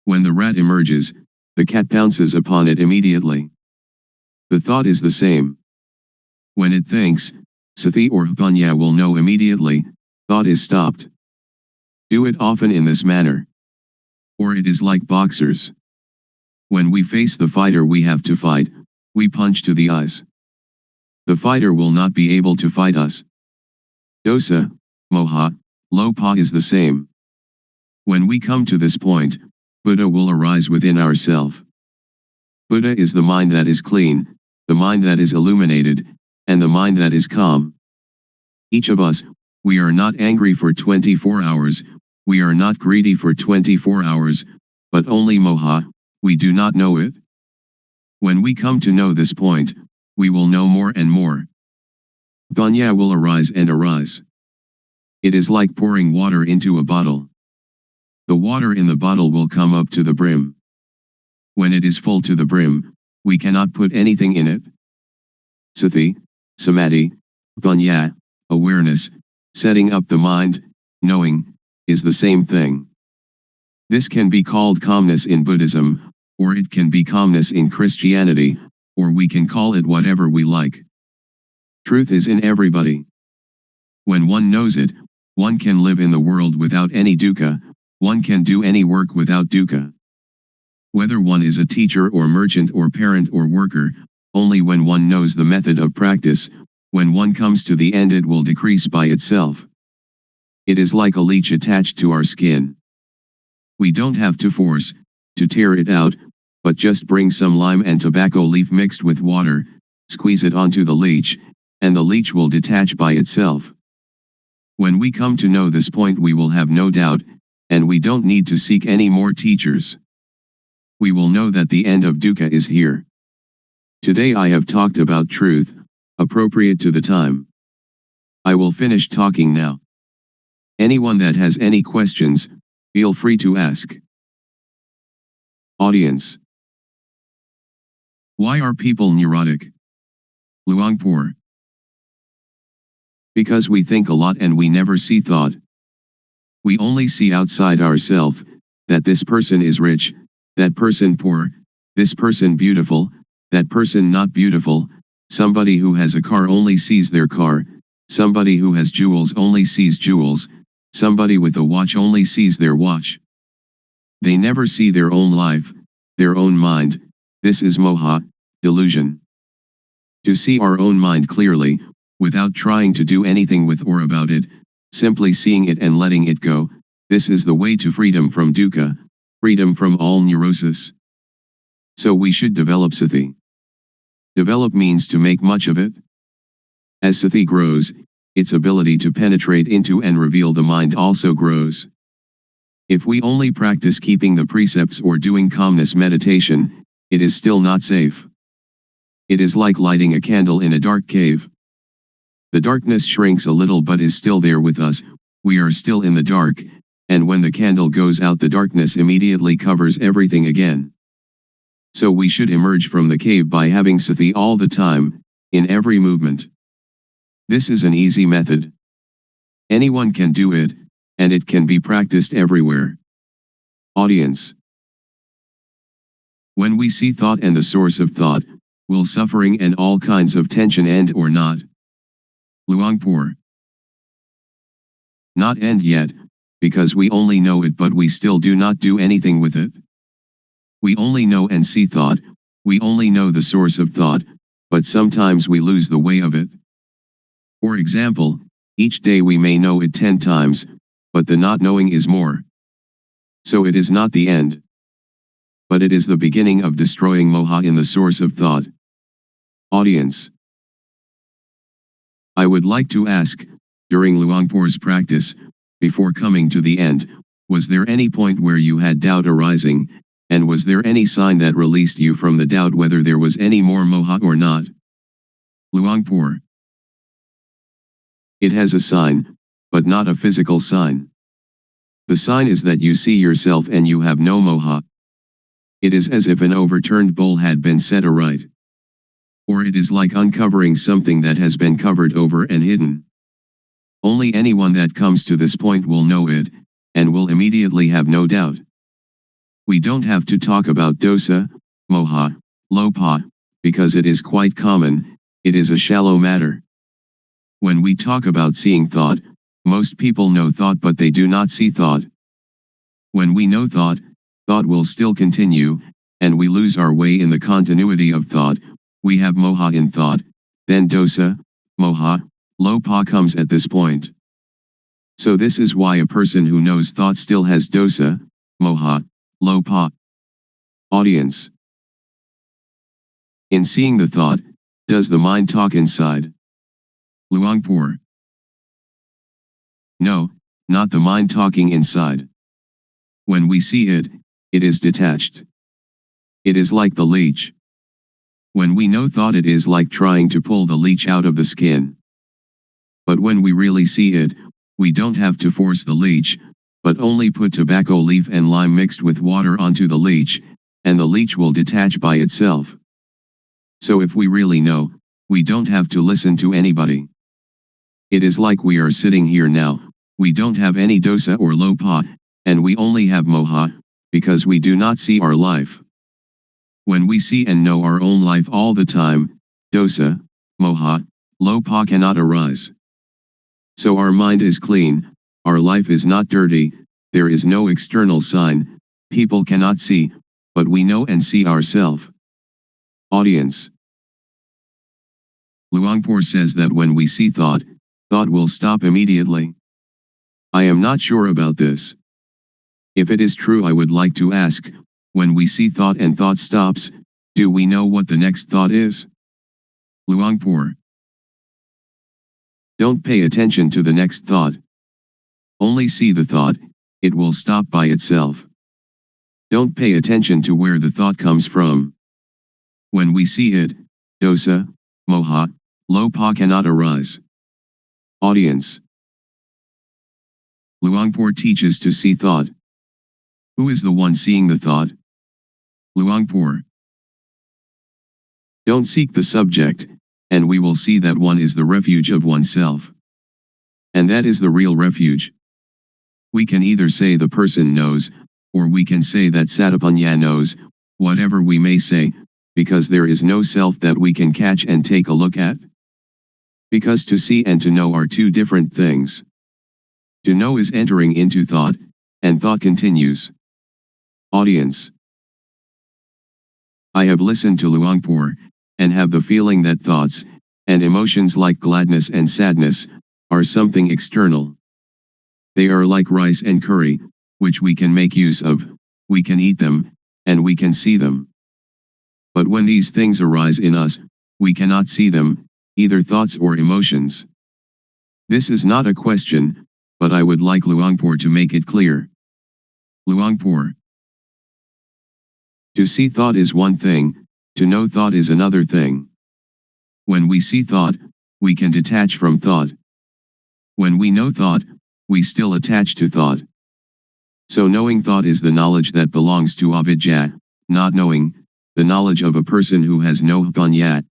When the rat emerges, the cat pounces upon it immediately. The thought is the same. When it thinks, sati or panya will know immediately, thought is stopped. Do it often in this manner. Or it is like boxers. When we face the fighter we have to fight, we punch to the eyes. The fighter will not be able to fight us. Dosa, moha, lopa is the same. When we come to this point, Buddha will arise within ourself. Buddha is the mind that is clean, the mind that is illuminated, and the mind that is calm. Each of us, we are not angry for 24 hours, we are not greedy for 24 hours, but only moha, we do not know it. When we come to know this point, we will know more and more. Panya will arise and arise. It is like pouring water into a bottle. The water in the bottle will come up to the brim. When it is full to the brim, we cannot put anything in it. Sati, samadhi, panya, awareness, setting up the mind, knowing, is the same thing. This can be called calmness in Buddhism, or it can be calmness in Christianity, or we can call it whatever we like. Truth is in everybody. When one knows it, one can live in the world without any dukkha, one can do any work without dukkha. Whether one is a teacher or merchant or parent or worker, only when one knows the method of practice, when one comes to the end it will decrease by itself. It is like a leech attached to our skin. We don't have to force, to tear it out, but just bring some lime and tobacco leaf mixed with water, squeeze it onto the leech, and the leech will detach by itself. When we come to know this point we will have no doubt, and we don't need to seek any more teachers. We will know that the end of dukkha is here. Today I have talked about truth, appropriate to the time. I will finish talking now. Anyone that has any questions, feel free to ask. Audience. Why are people neurotic? Luangpor. Because we think a lot and we never see thought. We only see outside ourselves, that this person is rich, that person poor, this person beautiful, that person not beautiful, somebody who has a car only sees their car, somebody who has jewels only sees jewels, somebody with a watch only sees their watch. They never see their own life, their own mind. This is moha, delusion. To see our own mind clearly, without trying to do anything with or about it, simply seeing it and letting it go, this is the way to freedom from dukkha, freedom from all neurosis. So we should develop sati. Develop means to make much of it. As sati grows, its ability to penetrate into and reveal the mind also grows. If we only practice keeping the precepts or doing calmness meditation, it is still not safe. It is like lighting a candle in a dark cave. The darkness shrinks a little but is still there with us, we are still in the dark, and when the candle goes out the darkness immediately covers everything again. So we should emerge from the cave by having sati all the time, in every movement. This is an easy method. Anyone can do it, and it can be practiced everywhere. Audience. When we see thought and the source of thought, will suffering and all kinds of tension end or not? Luangpor. Not end yet, because we only know it but we still do not do anything with it. We only know and see thought, we only know the source of thought, but sometimes we lose the way of it. For example, each day we may know it 10 times, but the not knowing is more. So it is not the end. But it is the beginning of destroying moha in the source of thought. Audience. I would like to ask, during Luangpor's practice, before coming to the end, was there any point where you had doubt arising, and was there any sign that released you from the doubt whether there was any more moha or not? Luangpor. It has a sign, but not a physical sign. The sign is that you see yourself and you have no moha. It is as if an overturned bowl had been set aright. Or it is like uncovering something that has been covered over and hidden. Only anyone that comes to this point will know it, and will immediately have no doubt. We don't have to talk about dosa, moha, lopa, because it is quite common, it is a shallow matter. When we talk about seeing thought, most people know thought but they do not see thought. When we know thought, thought will still continue, and we lose our way in the continuity of thought. We have moha in thought, then dosa, moha, lopa comes at this point. So this is why a person who knows thought still has dosa, moha, lopa. Audience. In seeing the thought, does the mind talk inside? Luangpor. No, not the mind talking inside. When we see it, it is detached. It is like the leech. When we know thought, it is like trying to pull the leech out of the skin. But when we really see it, we don't have to force the leech, but only put tobacco leaf and lime mixed with water onto the leech, and the leech will detach by itself. So if we really know, we don't have to listen to anybody. It is like we are sitting here now, we don't have any dosa or lopa, and we only have moha, because we do not see our life. When we see and know our own life all the time, dosa, moha, lopa cannot arise. So our mind is clean, our life is not dirty, there is no external sign, people cannot see, but we know and see ourselves. Audience. Luangpor says that when we see thought, thought will stop immediately. I am not sure about this. If it is true, I would like to ask, when we see thought and thought stops, do we know what the next thought is? Luangpor. Don't pay attention to the next thought. Only see the thought, it will stop by itself. Don't pay attention to where the thought comes from. When we see it, dosa, moha, lopa cannot arise. Audience. Luangpor teaches to see thought. Who is the one seeing the thought? Luangpor. Don't seek the subject, and we will see that one is the refuge of oneself. And that is the real refuge. We can either say the person knows, or we can say that Satapanya knows, whatever we may say, because there is no self that we can catch and take a look at. Because to see and to know are two different things. To know is entering into thought, and thought continues. Audience. I have listened to Luangpor, and have the feeling that thoughts, and emotions like gladness and sadness, are something external. They are like rice and curry, which we can make use of, we can eat them, and we can see them. But when these things arise in us, we cannot see them, either thoughts or emotions. This is not a question, but I would like Luangpor to make it clear. Luangpor. To see thought is one thing, to know thought is another thing. When we see thought, we can detach from thought. When we know thought, we still attach to thought. So knowing thought is the knowledge that belongs to avidya, not knowing, the knowledge of a person who has no panya.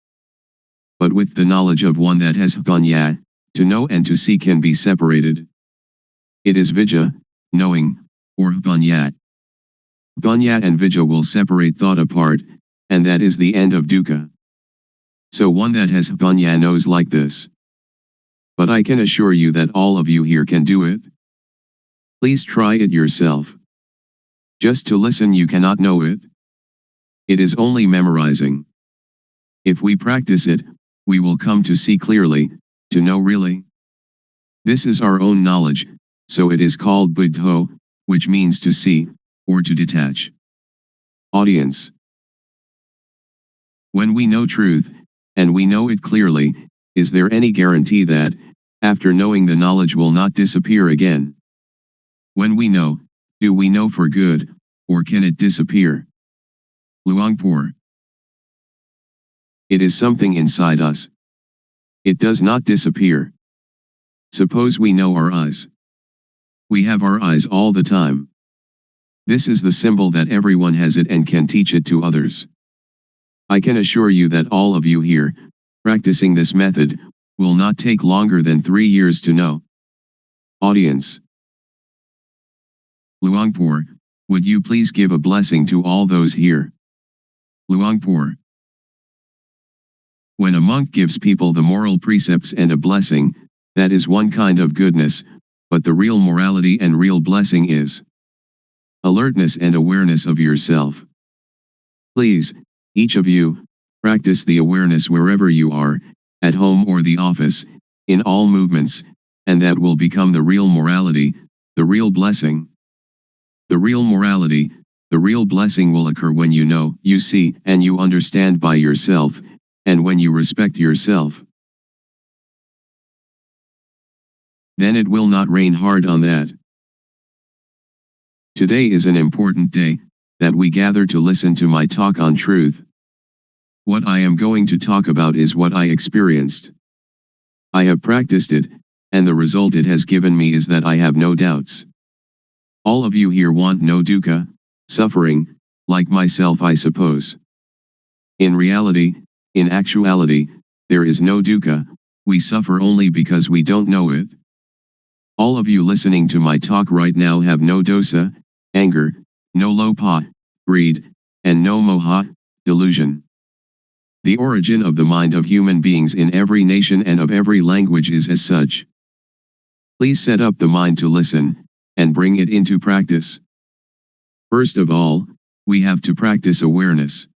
But with the knowledge of one that has panya, to know and to see can be separated. It is vidya, knowing, or panya. Panya and vidya will separate thought apart, and that is the end of dukkha. So one that has panya knows like this. But I can assure you that all of you here can do it. Please try it yourself. Just to listen you cannot know it. It is only memorizing. If we practice it, we will come to see clearly, to know really. This is our own knowledge, so it is called buddho, which means to see, or to detach. Audience. When we know truth, and we know it clearly, is there any guarantee that, after knowing the knowledge will not disappear again? When we know, do we know for good, or can it disappear? Luangpor. It is something inside us. It does not disappear. Suppose we know our eyes. We have our eyes all the time. This is the symbol that everyone has it and can teach it to others. I can assure you that all of you here, practicing this method, will not take longer than 3 years to know. Audience. Luangpor, would you please give a blessing to all those here? Luangpor. When a monk gives people the moral precepts and a blessing, that is one kind of goodness, but the real morality and real blessing is alertness and awareness of yourself. Please, each of you, practice the awareness wherever you are, at home or the office, in all movements, and that will become the real morality, the real blessing. The real morality, the real blessing will occur when you know, you see, and you understand by yourself, and when you respect yourself. Then it will not rain hard on that. Today is an important day, that we gather to listen to my talk on truth. What I am going to talk about is what I experienced. I have practiced it, and the result it has given me is that I have no doubts. All of you here want no dukkha, suffering, like myself I suppose. In reality, in actuality, there is no dukkha, we suffer only because we don't know it. All of you listening to my talk right now have no dosa, anger, no lopha, greed, and no moha, delusion. The origin of the mind of human beings in every nation and of every language is as such. Please set up the mind to listen, and bring it into practice. First of all, we have to practice awareness.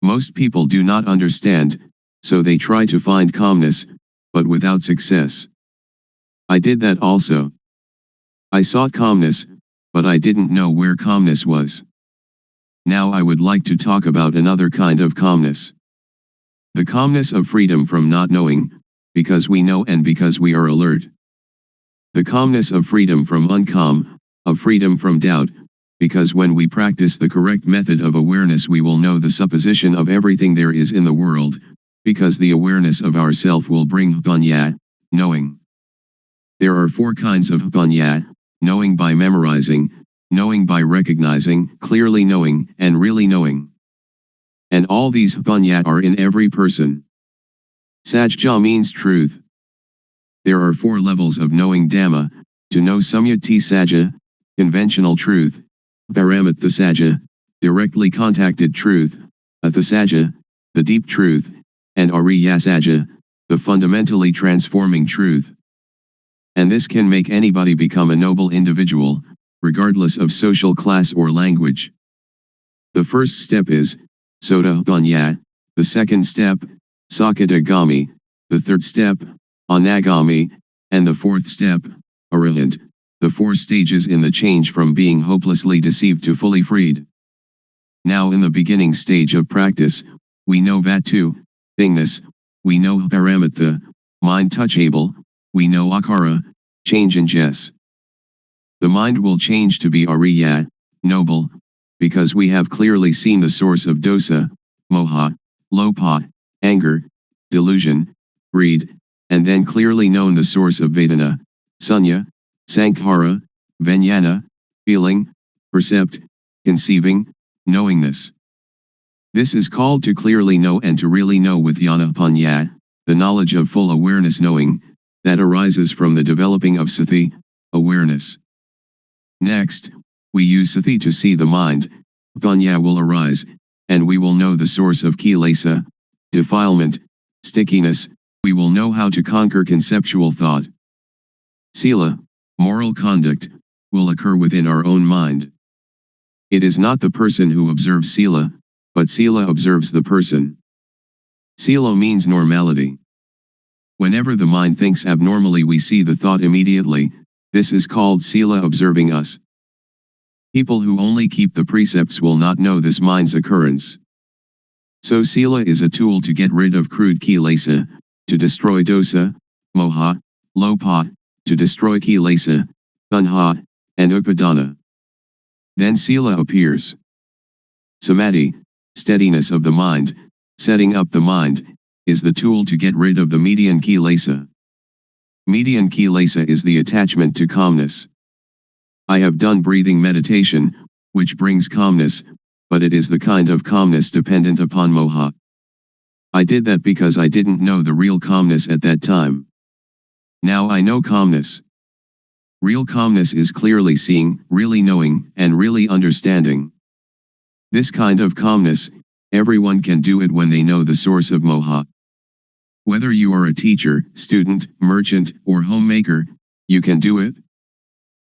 Most people do not understand, so they try to find calmness, but without success. I did that also. I sought calmness, but I didn't know where calmness was. Now I would like to talk about another kind of calmness. The calmness of freedom from not knowing, because we know and because we are alert. The calmness of freedom from uncalm, of freedom from doubt, because when we practice the correct method of awareness we will know the supposition of everything there is in the world, because the awareness of ourself will bring panya, knowing. There are 4 kinds of panya, knowing by memorizing, knowing by recognizing, clearly knowing, and really knowing. And all these panya are in every person. Sajja means truth. There are 4 levels of knowing Dhamma, to know Samyati Sajja, conventional truth, Paramatha Sajja, directly contacted truth, Atha Sajja, the deep truth, and Ariya Sajja, the fundamentally transforming truth. And this can make anybody become a noble individual, regardless of social class or language. The first step is Sotapanya, the second step, Sakadagami, the third step, Anagami, and the fourth step, Arahant, the 4 stages in the change from being hopelessly deceived to fully freed. Now in the beginning stage of practice, we know Vatu, thingness, we know Paramatha, mind touchable, we know Akara, change in Jess. The mind will change to be Ariya, noble, because we have clearly seen the source of dosa, moha, lopha, anger, delusion, greed, and then clearly known the source of Vedana, sunya, sankhara, vijnana, feeling, percept, conceiving, knowingness. This is called to clearly know and to really know with jnana panya, the knowledge of full awareness knowing, that arises from the developing of sati, awareness. Next, we use sati to see the mind, panya will arise, and we will know the source of kilesa, defilement, stickiness, we will know how to conquer conceptual thought. Sila, moral conduct, will occur within our own mind. It is not the person who observes sila, but sila observes the person. Sila means normality. Whenever the mind thinks abnormally we see the thought immediately, this is called sila observing us. People who only keep the precepts will not know this mind's occurrence. So sila is a tool to get rid of crude kilesa, to destroy dosa, moha, lopha, to destroy kilesa, tanha, and upadana. Then sila appears. Samadhi, steadiness of the mind, setting up the mind, is the tool to get rid of the median kilesa. Median kilesa is the attachment to calmness. I have done breathing meditation, which brings calmness, but it is the kind of calmness dependent upon moha. I did that because I didn't know the real calmness at that time. Now I know calmness. Real calmness is clearly seeing, really knowing, and really understanding. This kind of calmness, everyone can do it when they know the source of moha. Whether you are a teacher, student, merchant, or homemaker, you can do it.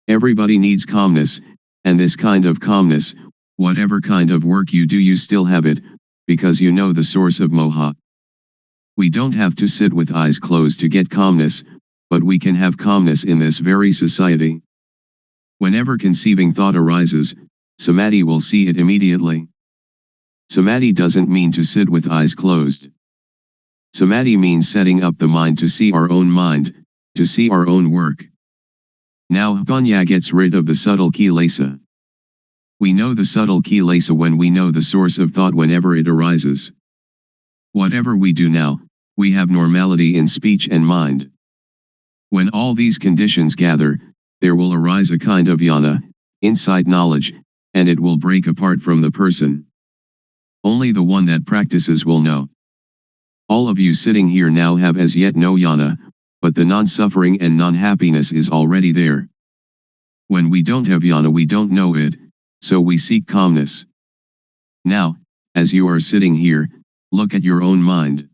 Everybody needs calmness, and this kind of calmness, whatever kind of work you do, you still have it, because you know the source of moha. We don't have to sit with eyes closed to get calmness, but we can have calmness in this very society. Whenever conceiving thought arises, samadhi will see it immediately. Samadhi doesn't mean to sit with eyes closed. Samadhi means setting up the mind to see our own mind, to see our own work. Now panya gets rid of the subtle kilesa. We know the subtle kilesa when we know the source of thought whenever it arises. Whatever we do now, we have normality in speech and mind. When all these conditions gather, there will arise a kind of jnana, insight knowledge, and it will break apart from the person. Only the one that practices will know. All of you sitting here now have as yet no jnana, but the non-suffering and non-happiness is already there. When we don't have jnana, we don't know it, so we seek calmness. Now, as you are sitting here, look at your own mind.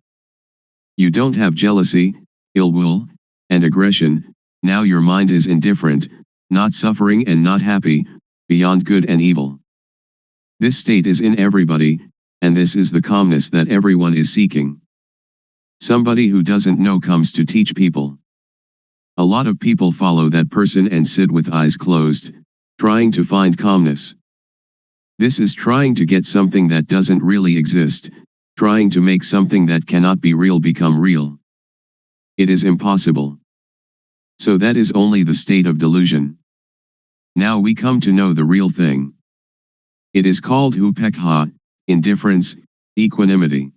You don't have jealousy, ill will, and aggression. Now your mind is indifferent, not suffering and not happy, beyond good and evil. This state is in everybody, and this is the calmness that everyone is seeking. Somebody who doesn't know comes to teach people. A lot of people follow that person and sit with eyes closed, trying to find calmness. This is trying to get something that doesn't really exist, trying to make something that cannot be real become real. It is impossible. So that is only the state of delusion. Now we come to know the real thing. It is called upekha, indifference, equanimity.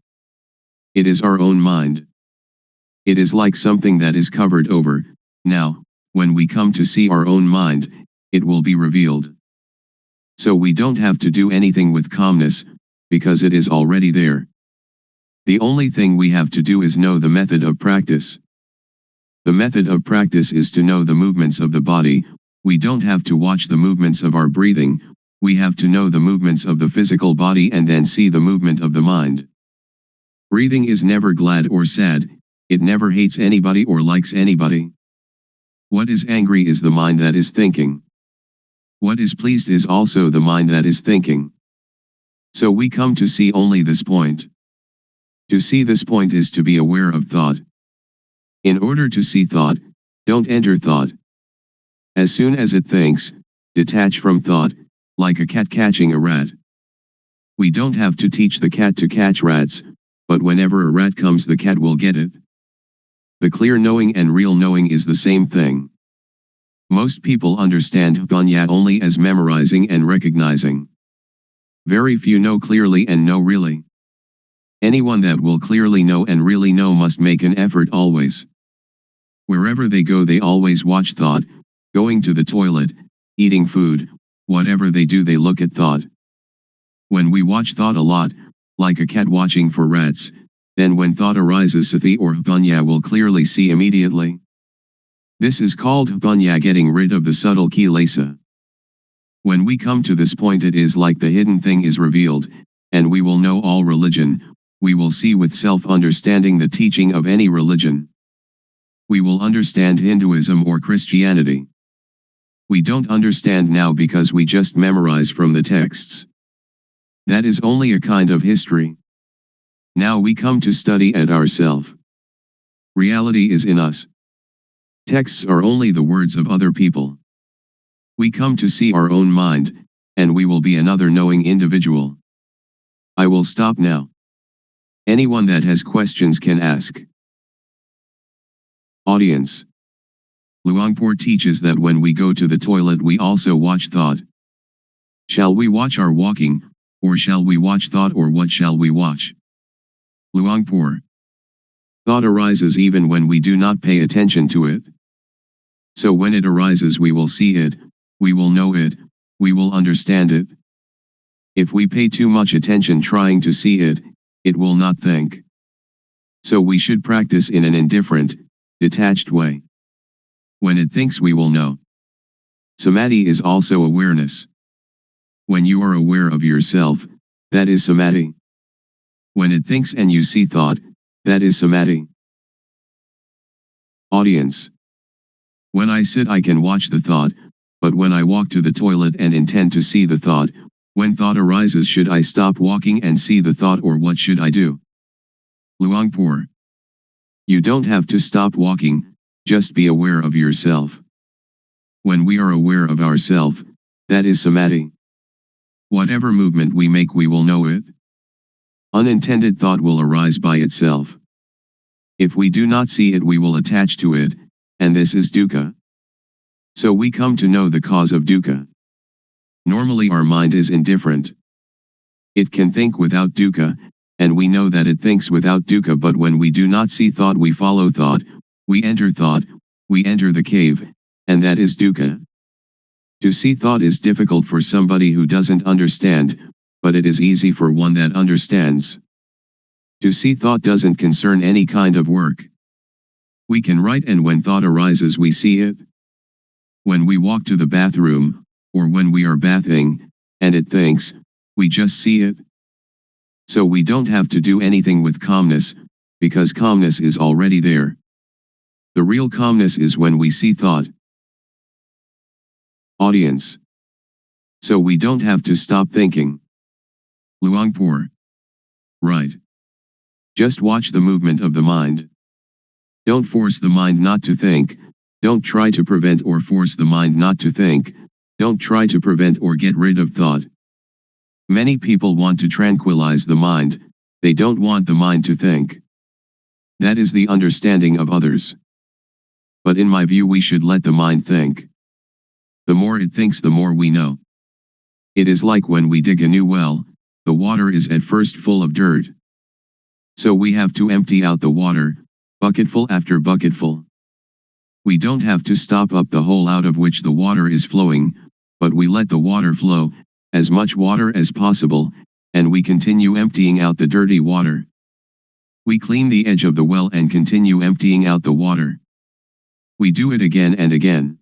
It is our own mind. It is like something that is covered over. Now, when we come to see our own mind, it will be revealed. So we don't have to do anything with calmness, because it is already there. The only thing we have to do is know the method of practice. The method of practice is to know the movements of the body. We don't have to watch the movements of our breathing, we have to know the movements of the physical body and then see the movement of the mind. Breathing is never glad or sad, it never hates anybody or likes anybody. What is angry is the mind that is thinking. What is pleased is also the mind that is thinking. So we come to see only this point. To see this point is to be aware of thought. In order to see thought, don't enter thought. As soon as it thinks, detach from thought, like a cat catching a rat. We don't have to teach the cat to catch rats, but whenever a rat comes the cat will get it. The clear knowing and real knowing is the same thing. Most people understand panya only as memorizing and recognizing. Very few know clearly and know really. Anyone that will clearly know and really know must make an effort always. Wherever they go they always watch thought, going to the toilet, eating food, whatever they do they look at thought. When we watch thought a lot, like a cat watching for rats, then when thought arises sati or panya will clearly see immediately. This is called panya, getting rid of the subtle kilesa. When we come to this point it is like the hidden thing is revealed, and we will know all religion, we will see with self-understanding the teaching of any religion. We will understand Hinduism or Christianity. We don't understand now because we just memorize from the texts. That is only a kind of history. Now we come to study at ourselves. Reality is in us. Texts are only the words of other people. We come to see our own mind, and we will be another knowing individual. I will stop now. Anyone that has questions can ask. Audience. Luangpor teaches that when we go to the toilet we also watch thought. Shall we watch our walking, or shall we watch thought, or what shall we watch? Luangpor. Thought arises even when we do not pay attention to it. So when it arises we will see it, we will know it, we will understand it. If we pay too much attention trying to see it, it will not think. So we should practice in an indifferent, detached way. When it thinks we will know. Samadhi is also awareness. When you are aware of yourself, that is samadhi. When it thinks and you see thought, that is samadhi. Audience. When I sit I can watch the thought, but when I walk to the toilet and intend to see the thought, when thought arises should I stop walking and see the thought or what should I do? Luangpor. You don't have to stop walking, just be aware of yourself. When we are aware of ourself, that is samadhi. Whatever movement we make we will know it. Unintended thought will arise by itself. If we do not see it we will attach to it, and this is dukkha. So we come to know the cause of dukkha. Normally our mind is indifferent. It can think without dukkha, and we know that it thinks without dukkha, but when we do not see thought we follow thought, we enter the cave, and that is dukkha. To see thought is difficult for somebody who doesn't understand, but it is easy for one that understands. To see thought doesn't concern any kind of work. We can write and when thought arises we see it. When we walk to the bathroom, or when we are bathing, and it thinks, we just see it. So we don't have to do anything with calmness, because calmness is already there. The real calmness is when we see thought. Audience. So we don't have to stop thinking. Luangpor. Right. Just watch the movement of the mind. Don't force the mind not to think, don't try to prevent or force the mind not to think, don't try to prevent or get rid of thought. Many people want to tranquilize the mind, they don't want the mind to think. That is the understanding of others. But in my view we should let the mind think. The more it thinks the more we know. It is like when we dig a new well, the water is at first full of dirt. So we have to empty out the water, bucketful after bucketful. We don't have to stop up the hole out of which the water is flowing, but we let the water flow, as much water as possible, and we continue emptying out the dirty water. We clean the edge of the well and continue emptying out the water. We do it again and again.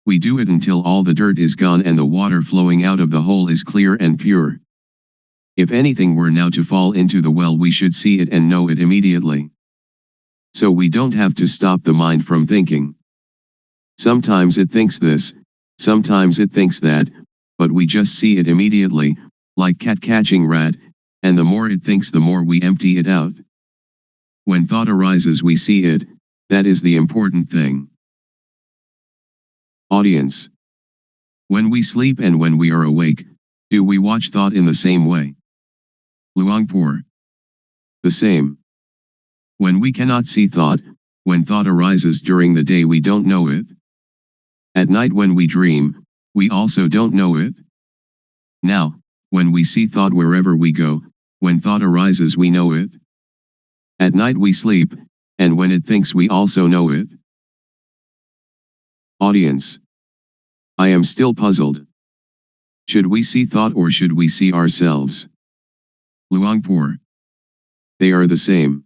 We do it until all the dirt is gone and the water flowing out of the hole is clear and pure. If anything were now to fall into the well we should see it and know it immediately. So we don't have to stop the mind from thinking. Sometimes it thinks this, sometimes it thinks that, but we just see it immediately, like cat catching rat, and the more it thinks the more we empty it out. When thought arises we see it, that is the important thing. Audience. When we sleep and when we are awake, do we watch thought in the same way? Luangpor. The same. When we cannot see thought, when thought arises during the day we don't know it. At night when we dream, we also don't know it. Now, when we see thought wherever we go, when thought arises we know it. At night we sleep, and when it thinks we also know it. Audience. I am still puzzled. Should we see thought or should we see ourselves? Luangpor. They are the same.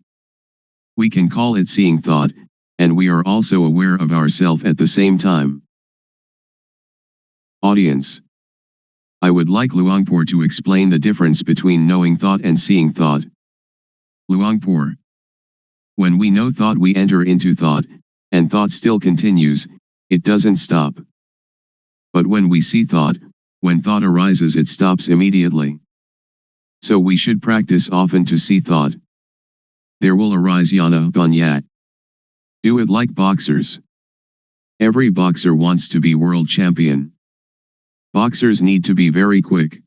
We can call it seeing thought, and we are also aware of ourself at the same time. Audience. I would like Luangpor to explain the difference between knowing thought and seeing thought. Luangpor. When we know thought we enter into thought, and thought still continues, it doesn't stop. But when we see thought, when thought arises it stops immediately. So we should practice often to see thought. There will arise yana ganya. Do it like boxers. Every boxer wants to be world champion. Boxers need to be very quick.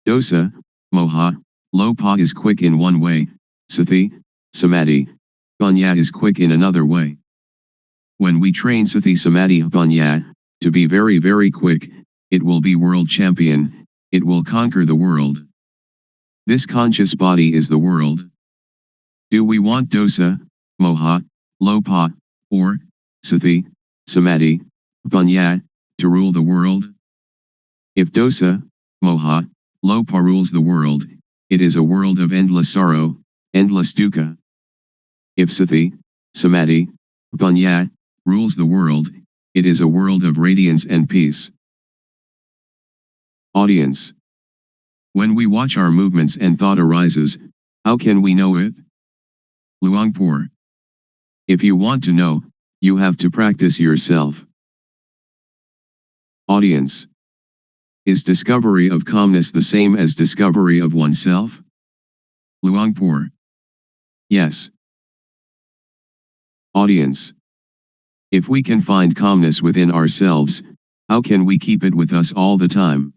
Dosa, moha, lopa is quick in one way, sati, samadhi, panya is quick in another way. When we train sati samadhi panya, to be very very quick, it will be world champion, it will conquer the world. This conscious body is the world. Do we want dosa, moha, lopa, or sati, samadhi, panya, to rule the world? If dosa, moha, lopa rules the world, it is a world of endless sorrow, endless dukkha. If sati, samadhi, panya, rules the world, it is a world of radiance and peace. Audience. When we watch our movements and thought arises, how can we know it? Luangpor. If you want to know, you have to practice yourself. Audience. Is discovery of calmness the same as discovery of oneself? Luangpor. Yes. Audience. If we can find calmness within ourselves, how can we keep it with us all the time?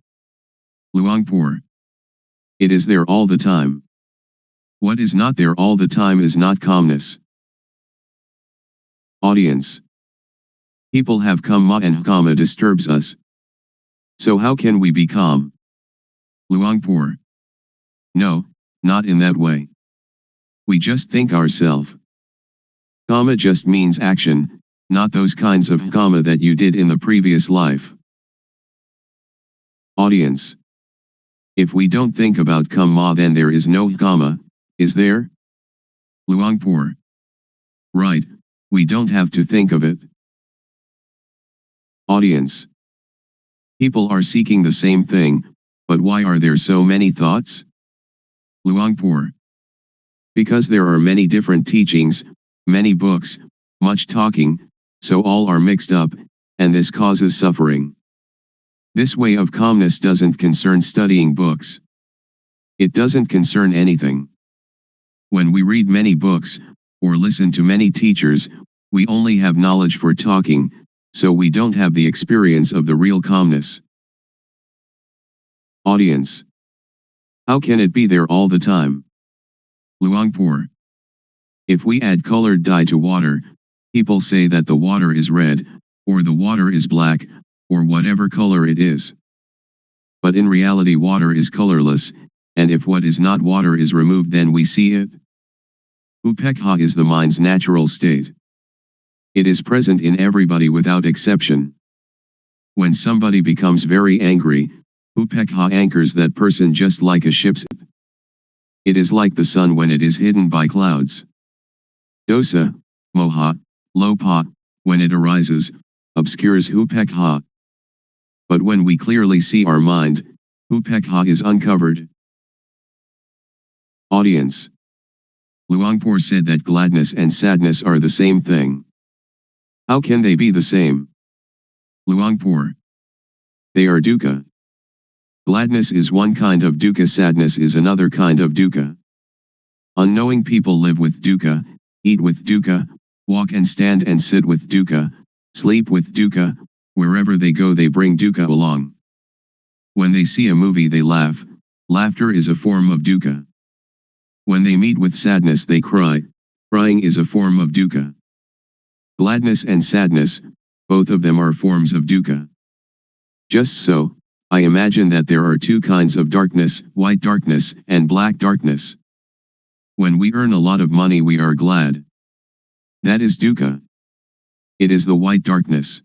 Luangpor. It is there all the time. What is not there all the time is not calmness. Audience. People have kamma and kamma disturbs us. So how can we be calm? Luangpor. No, not in that way. We just think ourselves. Kamma just means action, not those kinds of kamma that you did in the previous life. Audience. If we don't think about kamma, then there is no kamma, is there? Luangpor. Right, we don't have to think of it. Audience. People are seeking the same thing, but why are there so many thoughts? Luangpor. Because there are many different teachings, many books, much talking, so all are mixed up, and this causes suffering. This way of calmness doesn't concern studying books. It doesn't concern anything. When we read many books, or listen to many teachers, we only have knowledge for talking, so we don't have the experience of the real calmness. Audience. How can it be there all the time? Luangpor. If we add colored dye to water, people say that the water is red, or the water is black, or whatever color it is. But in reality water is colorless, and if what is not water is removed then we see it. Upekkha is the mind's natural state. It is present in everybody without exception. When somebody becomes very angry, upekkha anchors that person just like a ship's. It is like the sun when it is hidden by clouds. Dosa, moha, lopa, when it arises, obscures upekkha. But when we clearly see our mind, upekkha is uncovered. Audience. Luangpor said that gladness and sadness are the same thing. How can they be the same? Luangpor. They are dukkha. Gladness is one kind of dukkha, sadness is another kind of dukkha. Unknowing people live with dukkha, eat with dukkha, walk and stand and sit with dukkha, sleep with dukkha, wherever they go they bring dukkha along. When they see a movie they laugh, laughter is a form of dukkha. When they meet with sadness they cry, crying is a form of dukkha. Gladness and sadness, both of them are forms of dukkha. Just so, I imagine that there are two kinds of darkness, white darkness and black darkness. When we earn a lot of money we are glad. That is dukkha. It is the white darkness.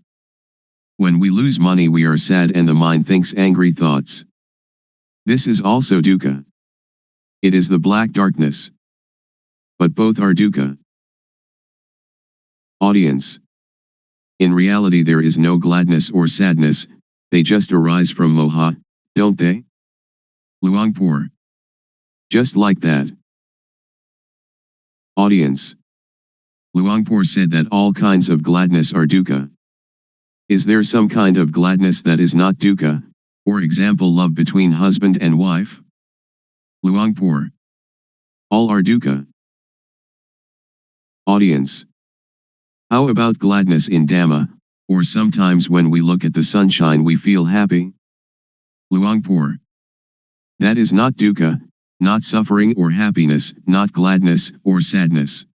When we lose money we are sad and the mind thinks angry thoughts. This is also dukkha. It is the black darkness. But both are dukkha. Audience. In reality there is no gladness or sadness, they just arise from moha, don't they? Luangpor. Just like that. Audience. Luangpor said that all kinds of gladness are dukkha. Is there some kind of gladness that is not dukkha, for example love between husband and wife? Luangpor. All are dukkha. Audience. How about gladness in Dhamma, or sometimes when we look at the sunshine we feel happy? Luangpor. That is not dukkha, not suffering or happiness, not gladness or sadness.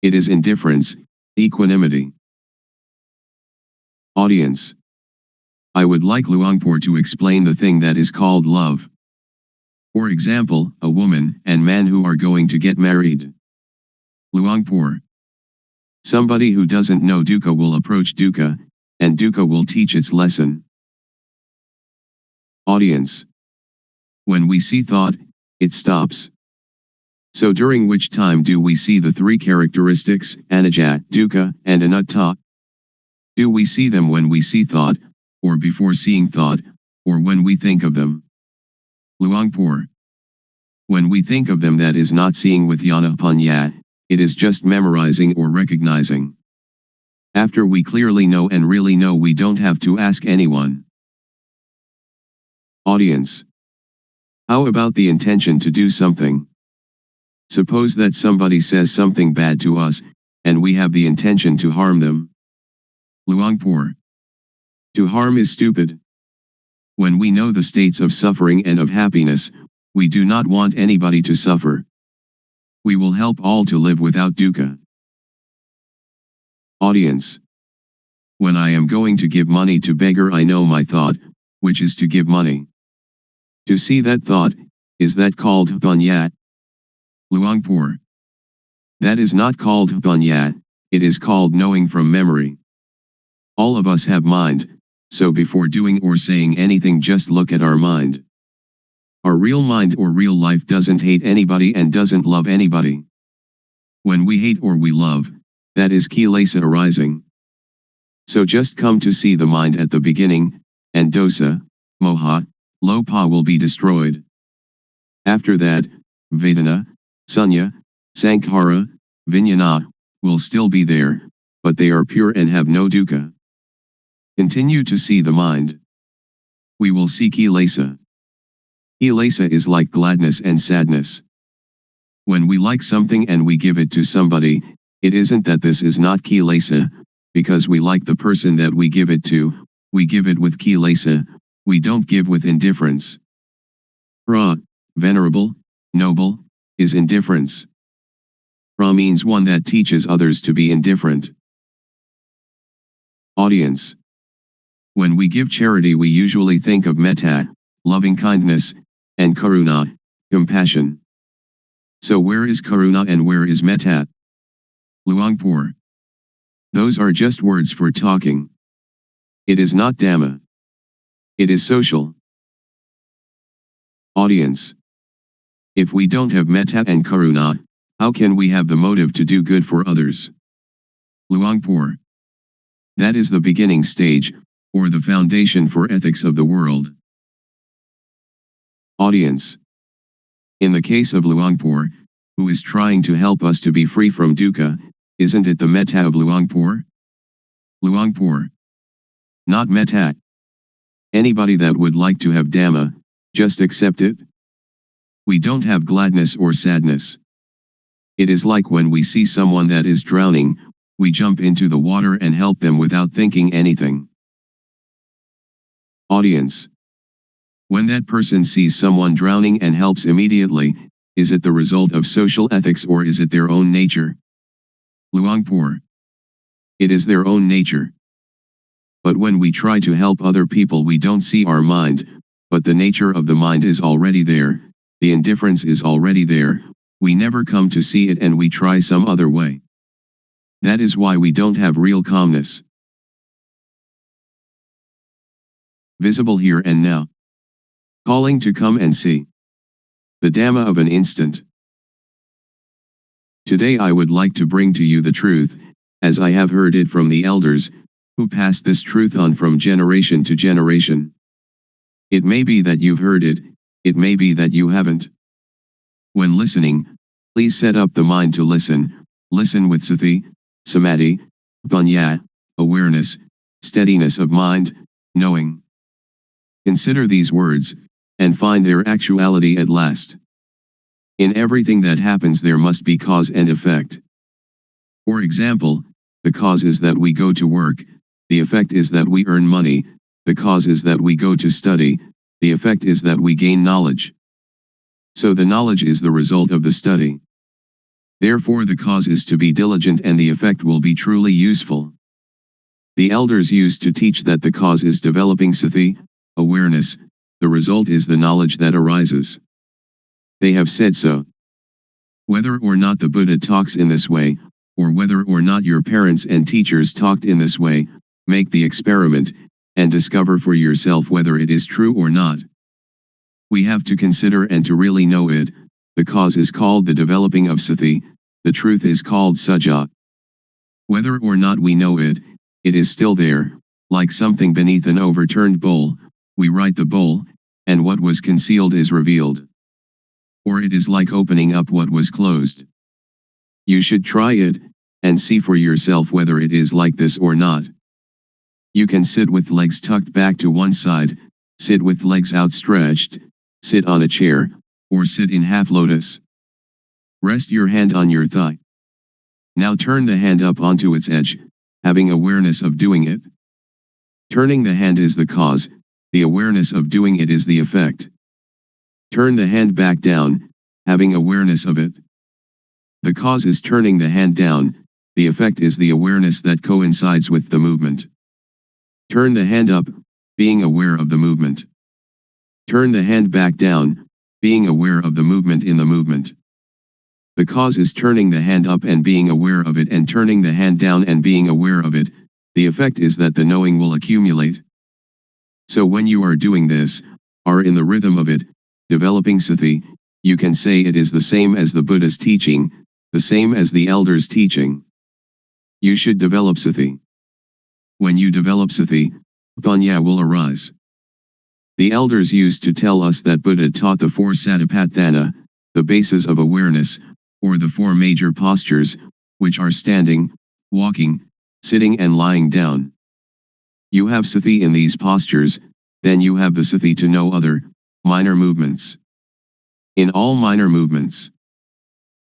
It is indifference, equanimity. Audience. I would like Luangpor to explain the thing that is called love. For example, a woman and man who are going to get married. Luangpor. Somebody who doesn't know dukkha will approach dukkha, and dukkha will teach its lesson. Audience. When we see thought, it stops. So during which time do we see the three characteristics, anicca, dukkha, and anatta? Do we see them when we see thought, or before seeing thought, or when we think of them? Luangpor. When we think of them, that is not seeing with jnana panya, it is just memorizing or recognizing. After we clearly know and really know, we don't have to ask anyone. Audience. How about the intention to do something? Suppose that somebody says something bad to us, and we have the intention to harm them. Luangpor. To harm is stupid. When we know the states of suffering and of happiness, we do not want anybody to suffer. We will help all to live without dukkha. Audience. When I am going to give money to beggar, I know my thought, which is to give money. To see that thought, is that called panya? Luangpor. That is not called panya, it is called knowing from memory. All of us have mind, so before doing or saying anything, just look at our mind. Our real mind or real life doesn't hate anybody and doesn't love anybody. When we hate or we love, that is kilesa arising. So just come to see the mind at the beginning, and dosa, moha, lopa will be destroyed. After that, vedana, sunya, sankhara, vijnana, will still be there, but they are pure and have no dukkha. Continue to see the mind. We will see kilesa. Kilesa is like gladness and sadness. When we like something and we give it to somebody, it isn't that this is not kilesa, because we like the person that we give it to, we give it with kilesa, we don't give with indifference. Pra, venerable, noble, is indifference. Pra means one that teaches others to be indifferent. Audience. When we give charity, we usually think of metta, loving kindness, and karuna, compassion. So where is karuna and where is metta? Luangpor. Those are just words for talking. It is not dhamma. It is social. Audience. If we don't have metta and karuna, how can we have the motive to do good for others? Luangpor. That is the beginning stage, or the foundation for ethics of the world. Audience. In the case of Luangpor, who is trying to help us to be free from dukkha, isn't it the metta of Luangpor? Luangpor. Not metta. Anybody that would like to have dhamma, just accept it. We don't have gladness or sadness. It is like when we see someone that is drowning, we jump into the water and help them without thinking anything. Audience. When that person sees someone drowning and helps immediately, is it the result of social ethics or is it their own nature? Luangpor. It is their own nature. But when we try to help other people, we don't see our mind, but the nature of the mind is already there, the indifference is already there, we never come to see it and we try some other way. That is why we don't have real calmness. Visible here and now. Calling to come and see. The Dhamma of an instant. Today I would like to bring to you the truth, as I have heard it from the elders, who passed this truth on from generation to generation. It may be that you've heard it, it may be that you haven't. When listening, please set up the mind to listen, listen with sati, samadhi, panya, awareness, steadiness of mind, knowing. Consider these words, and find their actuality at last. In everything that happens there must be cause and effect. For example, the cause is that we go to work, the effect is that we earn money, the cause is that we go to study, the effect is that we gain knowledge. So the knowledge is the result of the study. Therefore the cause is to be diligent and the effect will be truly useful. The elders used to teach that the cause is developing sati, awareness, the result is the knowledge that arises. They have said so. Whether or not the Buddha talks in this way, or whether or not your parents and teachers talked in this way, Make the experiment, and discover for yourself whether it is true or not. We have to consider and to really know it. The cause is called the developing of sati, the truth is called sajja. Whether or not we know it, it is still there, like something beneath an overturned bowl. We right the bowl, and what was concealed is revealed. Or it is like opening up what was closed. You should try it, and see for yourself whether it is like this or not. You can sit with legs tucked back to one side, sit with legs outstretched, sit on a chair, or sit in half lotus. Rest your hand on your thigh. Now turn the hand up onto its edge, having awareness of doing it. Turning the hand is the cause, the awareness of doing it is the effect. Turn the hand back down, having awareness of it. The cause is turning the hand down, the effect is the awareness that coincides with the movement. Turn the hand up, being aware of the movement. Turn the hand back down, being aware of the movement in the movement. The cause is turning the hand up and being aware of it, and turning the hand down and being aware of it. The effect is that the knowing will accumulate. So when you are doing this, are in the rhythm of it, developing sati, you can say it is the same as the Buddha's teaching, the same as the elders' teaching. You should develop sati. When you develop sati, panya will arise. The elders used to tell us that Buddha taught the four satipatthana, the bases of awareness, or the four major postures, which are standing, walking, sitting and lying down. You have sati in these postures, then you have the sati to know other, minor movements. In all minor movements,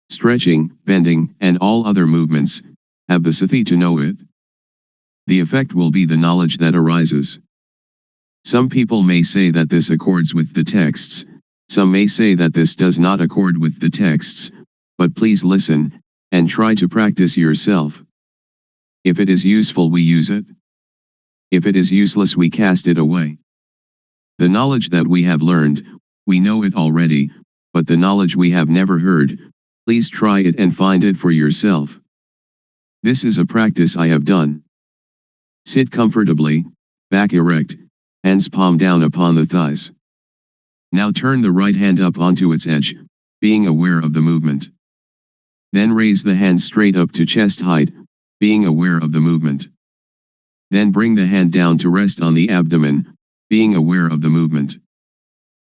stretching, bending, and all other movements, have the sati to know it. The effect will be the knowledge that arises. Some people may say that this accords with the texts, some may say that this does not accord with the texts, but please listen, and try to practice yourself. If it is useful, we use it. If it is useless, we cast it away. The knowledge that we have learned, we know it already, but the knowledge we have never heard, please try it and find it for yourself. This is a practice I have done. Sit comfortably, back erect, hands palm down upon the thighs. Now turn the right hand up onto its edge, being aware of the movement. Then raise the hand straight up to chest height, being aware of the movement. Then bring the hand down to rest on the abdomen, being aware of the movement.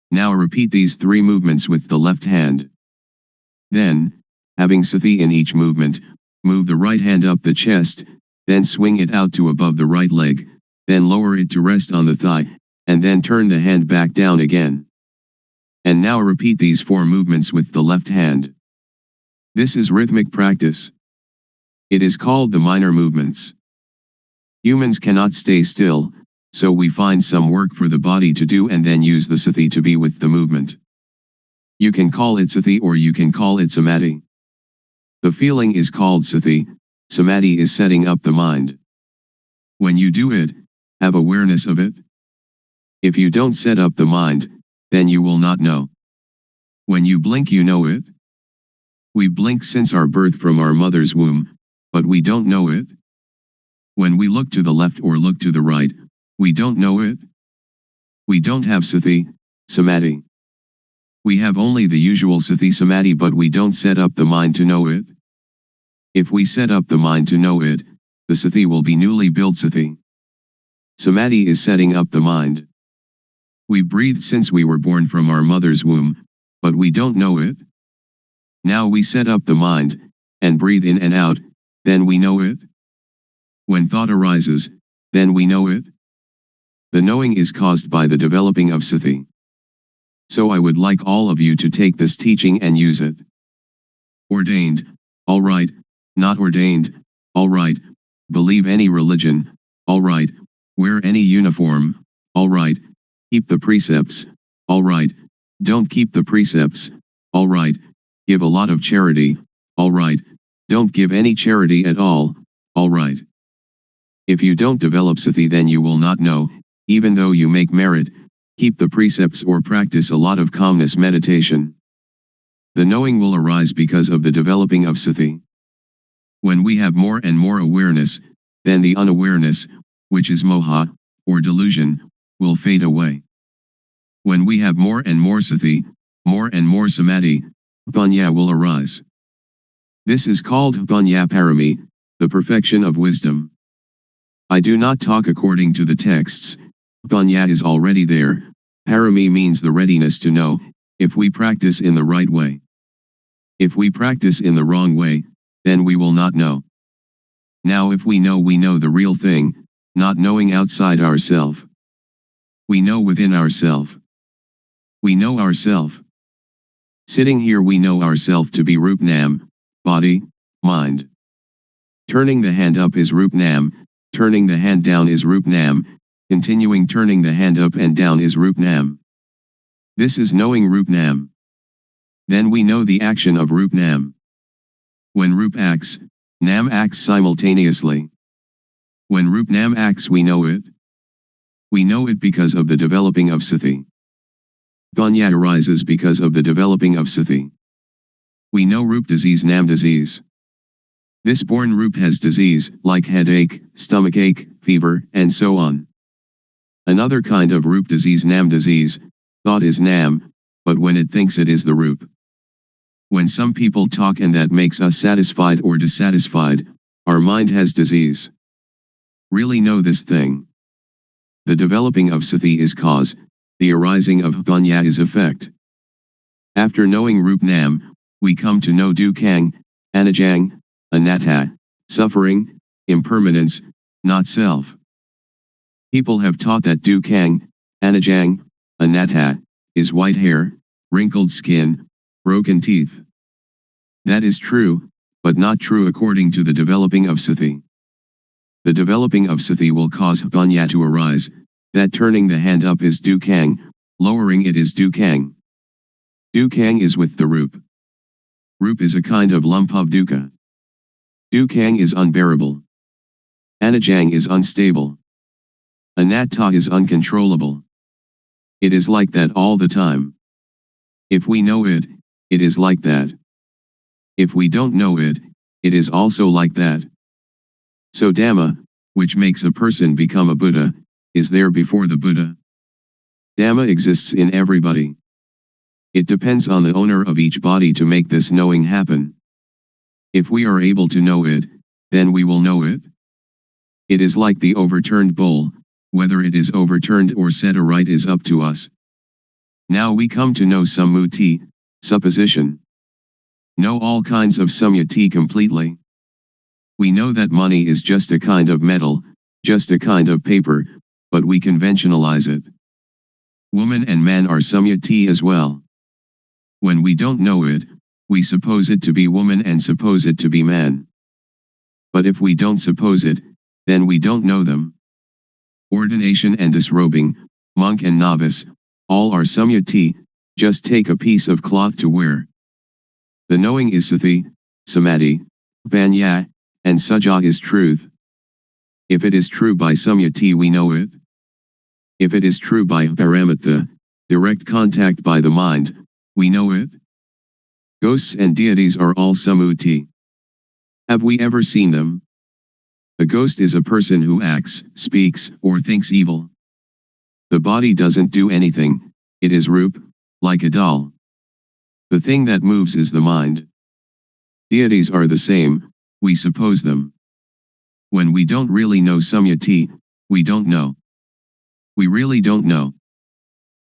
Now repeat these three movements with the left hand. Then, having sati in each movement, move the right hand up the chest, then swing it out to above the right leg, then lower it to rest on the thigh, and then turn the hand back down again. And now repeat these four movements with the left hand. This is rhythmic practice. It is called the minor movements. Humans cannot stay still, so we find some work for the body to do and then use the sati to be with the movement. You can call it sati or you can call it samadhi. The feeling is called sati, samadhi is setting up the mind. When you do it, have awareness of it. If you don't set up the mind, then you will not know. When you blink, you know it. We blink since our birth from our mother's womb, but we don't know it. When we look to the left or look to the right, we don't know it. We don't have sati, samadhi. We have only the usual sati samadhi, but we don't set up the mind to know it. If we set up the mind to know it, the sati will be newly built sati. Samadhi is setting up the mind. We breathe since we were born from our mother's womb, but we don't know it. Now we set up the mind, and breathe in and out, then we know it. When thought arises, then we know it. The knowing is caused by the developing of sati. So I would like all of you to take this teaching and use it. Ordained, all right. Not ordained, all right. Believe any religion, all right. Wear any uniform, all right. Keep the precepts, all right. Don't keep the precepts, all right. Give a lot of charity, all right. Don't give any charity at all right. If you don't develop sati, then you will not know, even though you make merit, keep the precepts or practice a lot of calmness meditation. The knowing will arise because of the developing of sati. When we have more and more awareness, then the unawareness, which is moha, or delusion, will fade away. When we have more and more sati, more and more samadhi, panya will arise. This is called panya parami, the perfection of wisdom. I do not talk according to the texts. Panya is already there. Parami means the readiness to know, if we practice in the right way. If we practice in the wrong way, then we will not know. Now if we know the real thing, not knowing outside ourself. We know within ourself. We know ourself. Sitting here we know ourself to be Rup Nam, body, mind. Turning the hand up is Rup Nam, turning the hand down is Rup Nam, continuing turning the hand up and down is Rup Nam. This is knowing Rup Nam. Then we know the action of Rup Nam. When Rup acts, Nam acts simultaneously. When Rup Nam acts we know it. We know it because of the developing of sati. Panya arises because of the developing of sati. We know Rup disease Nam disease. This born Rup has disease, like headache, stomachache, fever, and so on. Another kind of Rup disease Nam disease, thought is Nam, but when it thinks it is the Rup. When some people talk and that makes us satisfied or dissatisfied, our mind has disease. Really know this thing. The developing of sati is cause, the arising of panya is effect. After knowing Rup Nam, we come to know dukkang, anajang, anatta, suffering, impermanence, not self. People have taught that dukkang, anajang, anatta, is white hair, wrinkled skin, broken teeth. That is true, but not true according to the developing of sati. The developing of sati will cause panya to arise, that turning the hand up is dukkang, lowering it is dukkang. Dukkang is with the Rup. Rup is a kind of lump of dukkha. Dukkang is unbearable. Anajang is unstable. Anatta is uncontrollable. It is like that all the time. If we know it, it is like that. If we don't know it, it is also like that. So Dhamma, which makes a person become a Buddha, is there before the Buddha. Dhamma exists in everybody. It depends on the owner of each body to make this knowing happen. If we are able to know it, then we will know it. It is like the overturned bowl, whether it is overturned or set aright is up to us. Now we come to know sammuti, supposition. Know all kinds of samyati completely. We know that money is just a kind of metal, just a kind of paper, but we conventionalize it. Woman and man are samyati as well. When we don't know it, we suppose it to be woman and suppose it to be man. But if we don't suppose it, then we don't know them. Ordination and disrobing, monk and novice, all are samyati, just take a piece of cloth to wear. The knowing is sati, samadhi, panya, and saja is truth. If it is true by samyati we know it. If it is true by paramatha, direct contact by the mind, we know it. Ghosts and deities are all sammuti. Have we ever seen them? A ghost is a person who acts, speaks, or thinks evil. The body doesn't do anything, it is Rup, like a doll. The thing that moves is the mind. Deities are the same, we suppose them. When we don't really know samyati, we don't know. We really don't know.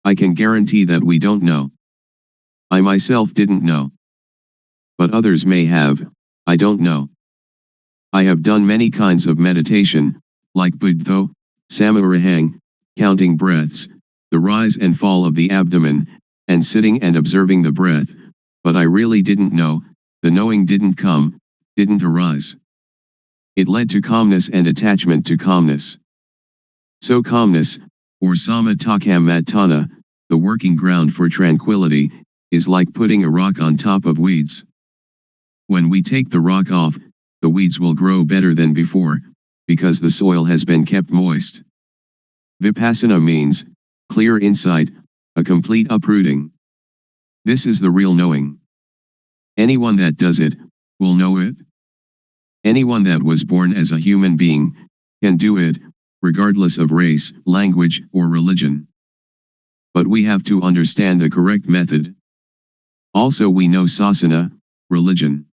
I can guarantee that we don't know. I myself didn't know. But others may have, I don't know. I have done many kinds of meditation, like Buddho, Samarahang, counting breaths, the rise and fall of the abdomen, and sitting and observing the breath, but I really didn't know, the knowing didn't come, didn't arise. It led to calmness and attachment to calmness. So calmness, or samatthana, the working ground for tranquility, is like putting a rock on top of weeds. When we take the rock off, the weeds will grow better than before, because the soil has been kept moist. Vipassana means clear insight, a complete uprooting. This is the real knowing. Anyone that does it, will know it. Anyone that was born as a human being, can do it, regardless of race, language, or religion. But we have to understand the correct method. Also, we know sasana, religion.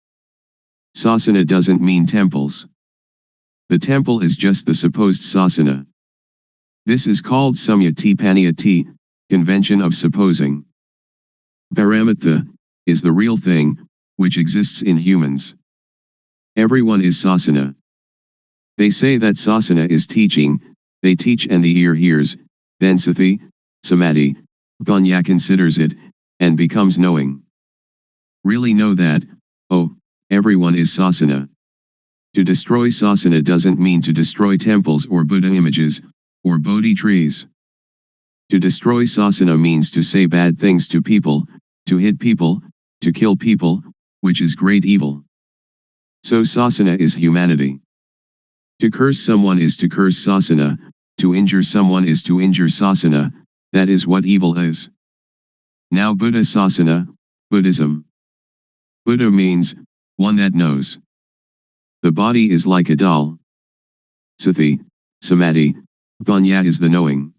Sasana doesn't mean temples. The temple is just the supposed sasana. This is called samyati paniyati, convention of supposing. Paramatha is the real thing, which exists in humans. Everyone is sasana. They say that sasana is teaching, they teach and the ear hears, then sati, samadhi, panya considers it, and becomes knowing. Really know that, oh, everyone is sasana. To destroy sasana doesn't mean to destroy temples or Buddha images, or Bodhi trees. To destroy sasana means to say bad things to people, to hit people, to kill people, which is great evil. So sasana is humanity. To curse someone is to curse sasana, to injure someone is to injure sasana, that is what evil is. Now Buddha sasana, Buddhism. Buddha means, one that knows. The body is like a doll. Sati, samadhi, panya is the knowing.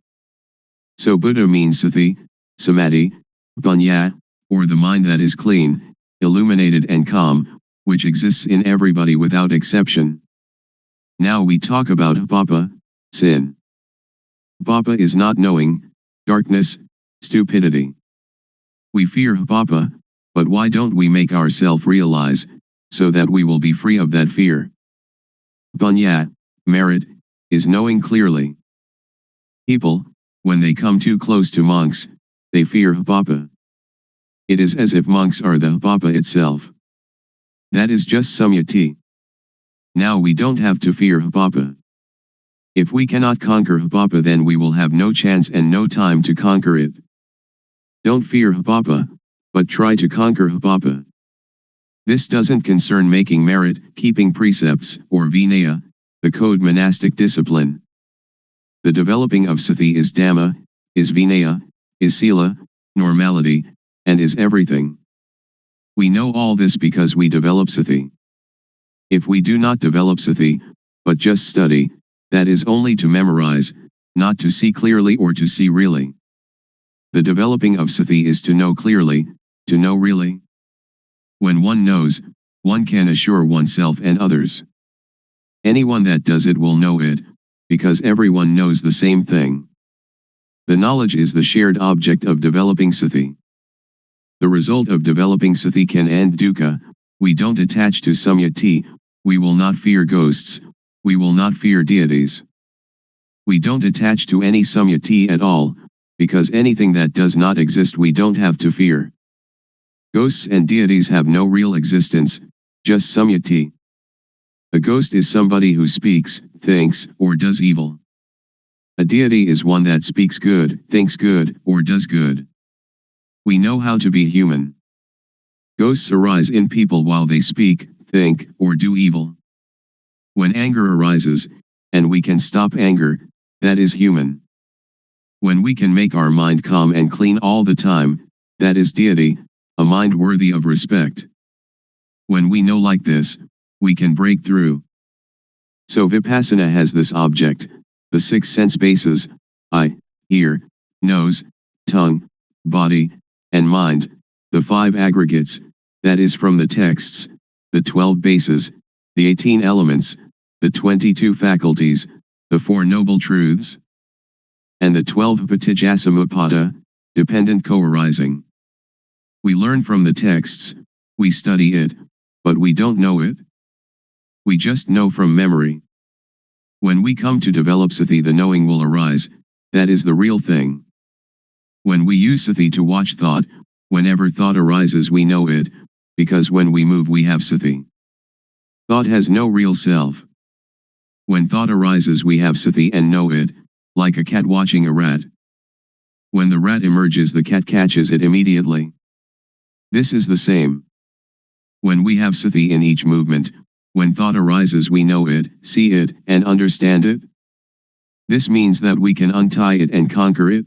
So Buddha means sati, samadhi, panya, or the mind that is clean, illuminated and calm, which exists in everybody without exception. Now we talk about papa, sin. Papa is not knowing, darkness, stupidity. We fear papa, but why don't we make ourselves realize, so that we will be free of that fear? Panya, merit, is knowing clearly. People, when they come too close to monks, they fear papa. It is as if monks are the papa itself. That is just samyati. Now we don't have to fear papa. If we cannot conquer papa, then we will have no chance and no time to conquer it. Don't fear papa, but try to conquer papa. This doesn't concern making merit, keeping precepts, or vinaya, the code monastic discipline. The developing of sati is dhamma, is vinaya, is sila, normality, and is everything. We know all this because we develop sati. If we do not develop sati, but just study, that is only to memorize, not to see clearly or to see really. The developing of sati is to know clearly, to know really. When one knows, one can assure oneself and others. Anyone that does it will know it, because everyone knows the same thing. The knowledge is the shared object of developing sati. The result of developing sati can end dukkha. We don't attach to samyati, we will not fear ghosts, we will not fear deities. We don't attach to any samyati at all, because anything that does not exist we don't have to fear. Ghosts and deities have no real existence, just samyati. A ghost is somebody who speaks, thinks, or does evil. A deity is one that speaks good, thinks good, or does good. We know how to be human. Ghosts arise in people while they speak, think, or do evil. When anger arises, and we can stop anger, that is human. When we can make our mind calm and clean all the time, that is deity, a mind worthy of respect. When we know like this, we can break through. So Vipassana has this object, the 6 sense bases, eye, ear, nose, tongue, body, and mind, the 5 aggregates, that is from the texts, the 12 bases, the 18 elements, the 22 faculties, the 4 noble truths, and the 12 patijjasamuppada, dependent co-arising. We learn from the texts, we study it, but we don't know it. We just know from memory. When we come to develop sati, the knowing will arise, that is the real thing. When we use sati to watch thought, whenever thought arises we know it, because when we move we have sati. Thought has no real self. When thought arises we have sati and know it, like a cat watching a rat. When the rat emerges the cat catches it immediately. This is the same. When we have sati in each movement, when thought arises we know it, see it, and understand it. This means that we can untie it and conquer it.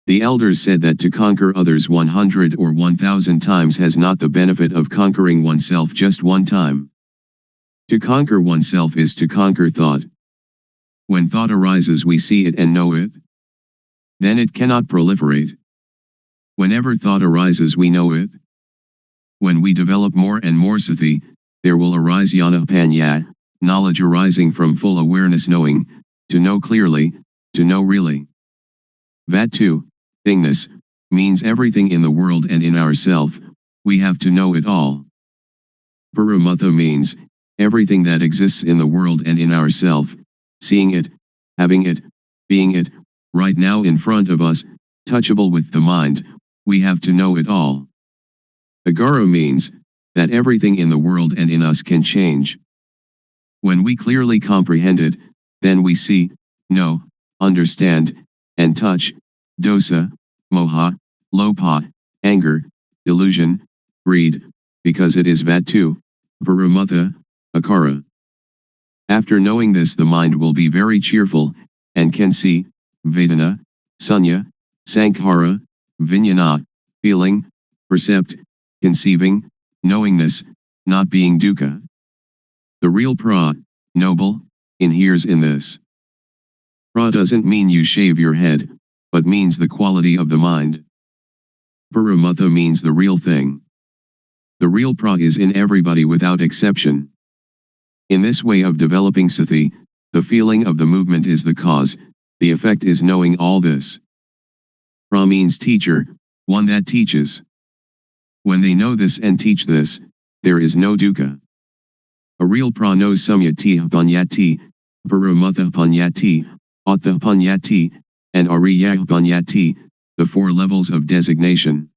The elders said that to conquer others 100 or 1000 times has not the benefit of conquering oneself just one time. To conquer oneself is to conquer thought. When thought arises we see it and know it. Then it cannot proliferate. Whenever thought arises we know it. When we develop more and more sati, there will arise jnana panya, knowledge arising from full awareness, knowing, to know clearly, to know really. Vatu, thingness, means everything in the world and in ourself, we have to know it all. Paramatha means, everything that exists in the world and in ourself, seeing it, having it, being it, right now in front of us, touchable with the mind, we have to know it all. Agara means, that everything in the world and in us can change. When we clearly comprehend it, then we see, know, understand, and touch, dosa, moha, lopa, anger, delusion, greed, because it is vatu, paramatha, akara. After knowing this the mind will be very cheerful, and can see, vedana, sunya, sankhara, vijnana, feeling, percept, conceiving, knowingness, not being dukkha. The real pra, noble, inheres in this. Pra doesn't mean you shave your head, but means the quality of the mind. Paramatha means the real thing. The real pra is in everybody without exception. In this way of developing sati, the feeling of the movement is the cause, the effect is knowing all this. Pra means teacher, one that teaches. When they know this and teach this, there is no dukkha. A real pra knows samyati panyati, paramatha panyati, attha panyati, and ariya panyati, the four levels of designation.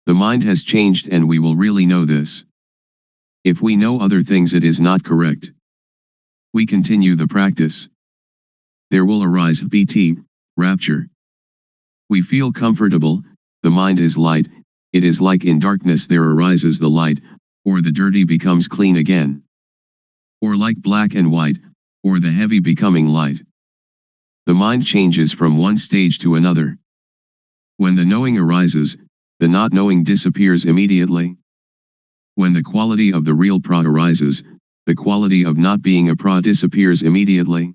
The mind has changed and we will really know this. If we know other things it is not correct. We continue the practice. There will arise piti, rapture. We feel comfortable, the mind is light, it is like in darkness there arises the light, or the dirty becomes clean again. Or like black and white, or the heavy becoming light. The mind changes from one stage to another. When the knowing arises, the not knowing disappears immediately. When the quality of the real pra arises, the quality of not being a pra disappears immediately.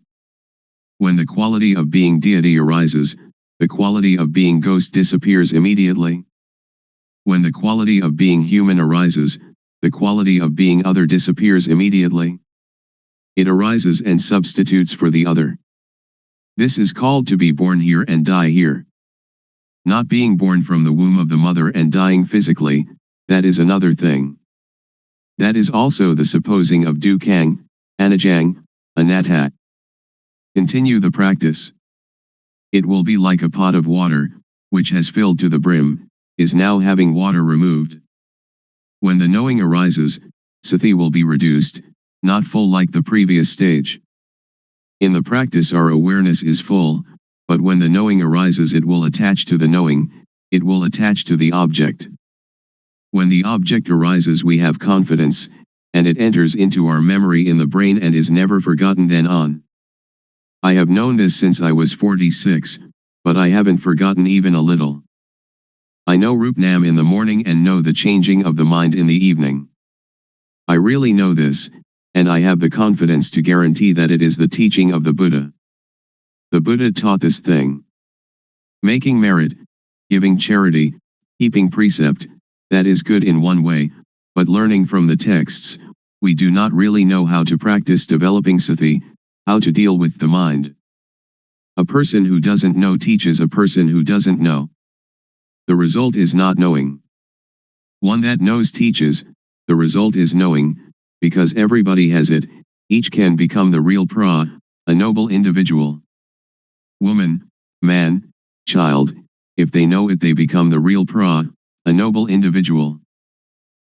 When the quality of being deity arises, the quality of being ghost disappears immediately. When the quality of being human arises, the quality of being other disappears immediately. It arises and substitutes for the other. This is called to be born here and die here. Not being born from the womb of the mother and dying physically, that is another thing. That is also the supposing of dukkang, anajang, anatta. Continue the practice. It will be like a pot of water, which has filled to the brim, is now having water removed. When the knowing arises, sati will be reduced, not full like the previous stage. In the practice our awareness is full, but when the knowing arises it will attach to the knowing, it will attach to the object. When the object arises we have confidence, and it enters into our memory in the brain and is never forgotten then on. I have known this since I was 46, but I haven't forgotten even a little. I know Rupnam in the morning and know the changing of the mind in the evening. I really know this, and I have the confidence to guarantee that it is the teaching of the Buddha. The Buddha taught this thing. Making merit, giving charity, keeping precept, that is good in one way, but learning from the texts, we do not really know how to practice developing sati, how to deal with the mind. A person who doesn't know teaches a person who doesn't know. The result is not knowing. One that knows teaches, the result is knowing, because everybody has it, each can become the real pra, a noble individual. Woman, man, child, if they know it they become the real pra, a noble individual.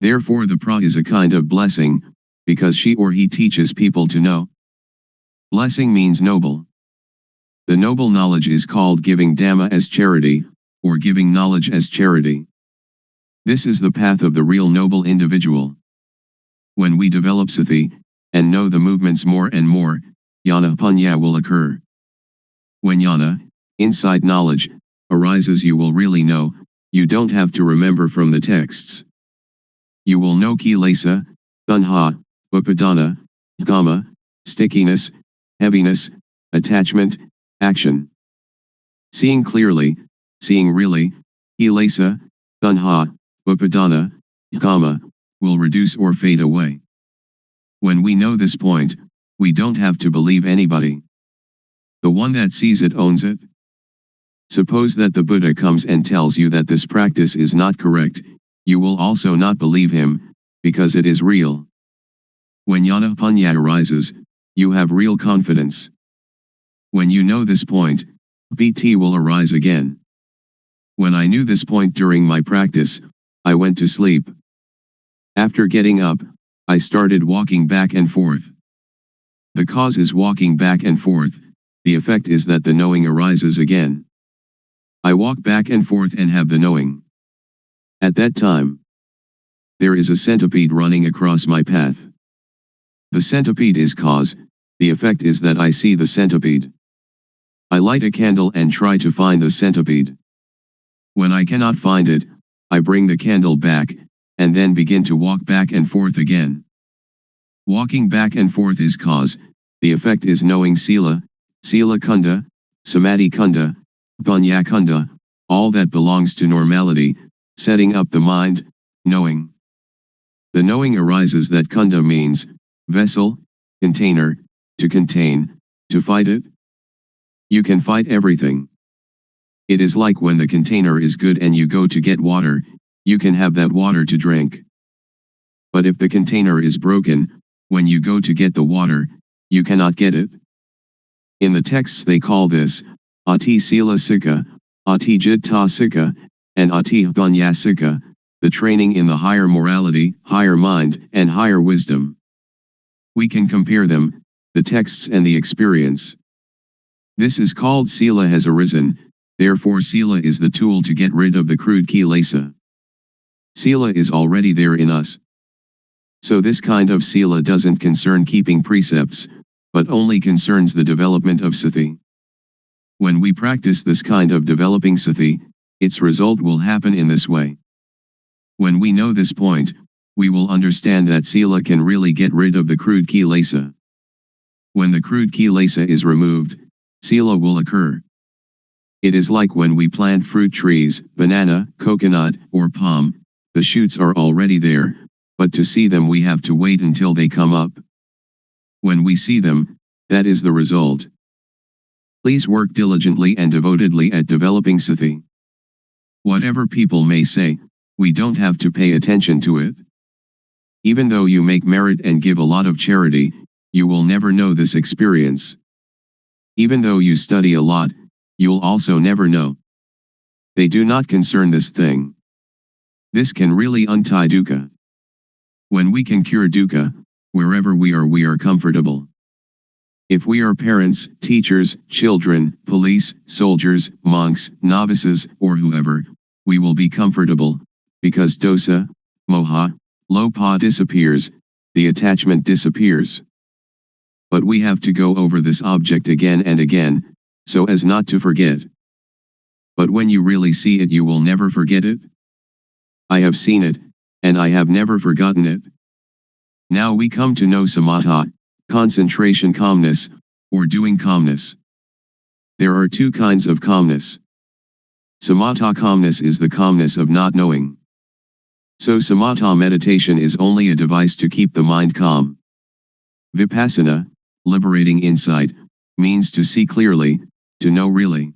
Therefore the pra is a kind of blessing, because she or he teaches people to know. Blessing means noble. The noble knowledge is called giving Dhamma as charity, or giving knowledge as charity. This is the path of the real noble individual. When we develop sati, and know the movements more and more, jnana panya will occur. When jnana, insight knowledge, arises you will really know, you don't have to remember from the texts. You will know kilesa, tanha, upadana, kama, stickiness, heaviness, attachment, action. Seeing clearly, seeing really, kilesa, tanha, upadana, kama, will reduce or fade away. When we know this point, we don't have to believe anybody. The one that sees it owns it. Suppose that the Buddha comes and tells you that this practice is not correct, you will also not believe him, because it is real. When jnana paññā arises, you have real confidence. When you know this point, BT will arise again. When I knew this point during my practice, I went to sleep. After getting up, I started walking back and forth. The cause is walking back and forth, the effect is that the knowing arises again. I walk back and forth and have the knowing. At that time, there is a centipede running across my path. The centipede is cause, the effect is that I see the centipede. I light a candle and try to find the centipede. When I cannot find it, I bring the candle back, and then begin to walk back and forth again. Walking back and forth is cause, the effect is knowing sila, sila kunda, samadhi kunda, paññā kunda, all that belongs to normality, setting up the mind, knowing. The knowing arises that kunda means, vessel, container, to contain, to fight it. You can fight everything. It is like when the container is good and you go to get water, you can have that water to drink. But if the container is broken, when you go to get the water, you cannot get it. In the texts they call this, ati sila sikha, ati jitta sikha, and ati paññā sikha, the training in the higher morality, higher mind, and higher wisdom. We can compare them, the texts and the experience. This is called sila has arisen, therefore sila is the tool to get rid of the crude kilesa. Sila is already there in us. So this kind of sila doesn't concern keeping precepts, but only concerns the development of sati. When we practice this kind of developing sati, its result will happen in this way. When we know this point, we will understand that sila can really get rid of the crude kilesa. When the crude kilesa is removed, sila will occur. It is like when we plant fruit trees, banana, coconut, or palm, the shoots are already there, but to see them we have to wait until they come up. When we see them, that is the result. Please work diligently and devotedly at developing sati. Whatever people may say, we don't have to pay attention to it. Even though you make merit and give a lot of charity, you will never know this experience. Even though you study a lot, you'll also never know. They do not concern this thing. This can really untie dukkha. When we can cure dukkha, wherever we are comfortable. If we are parents, teachers, children, police, soldiers, monks, novices, or whoever, we will be comfortable, because dosa, moha, lopa disappears, the attachment disappears. But we have to go over this object again and again, so as not to forget. But when you really see it you will never forget it. I have seen it, and I have never forgotten it. Now we come to know samatha, concentration calmness, or doing calmness. There are two kinds of calmness. Samatha calmness is the calmness of not knowing. So samatha meditation is only a device to keep the mind calm. Vipassana, liberating insight, means to see clearly, to know really.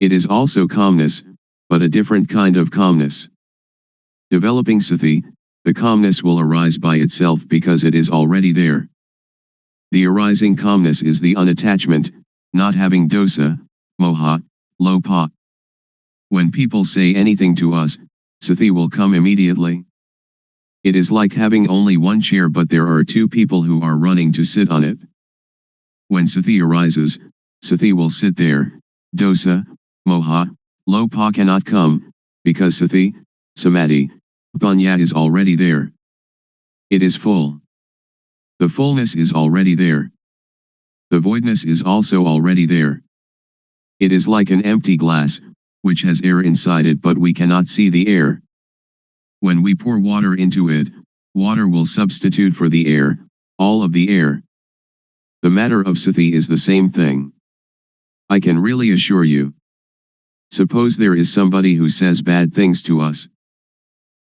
It is also calmness, but a different kind of calmness. Developing sati, the calmness will arise by itself because it is already there. The arising calmness is the unattachment, not having dosa, moha, lopa. When people say anything to us, sati will come immediately. It is like having only one chair but there are two people who are running to sit on it. When sati arises, sati will sit there, dosa, moha, lopa cannot come, because sati, samadhi, paññā is already there. It is full. The fullness is already there. The voidness is also already there. It is like an empty glass, which has air inside it but we cannot see the air. When we pour water into it, water will substitute for the air, all of the air. The matter of sati is the same thing. I can really assure you. Suppose there is somebody who says bad things to us.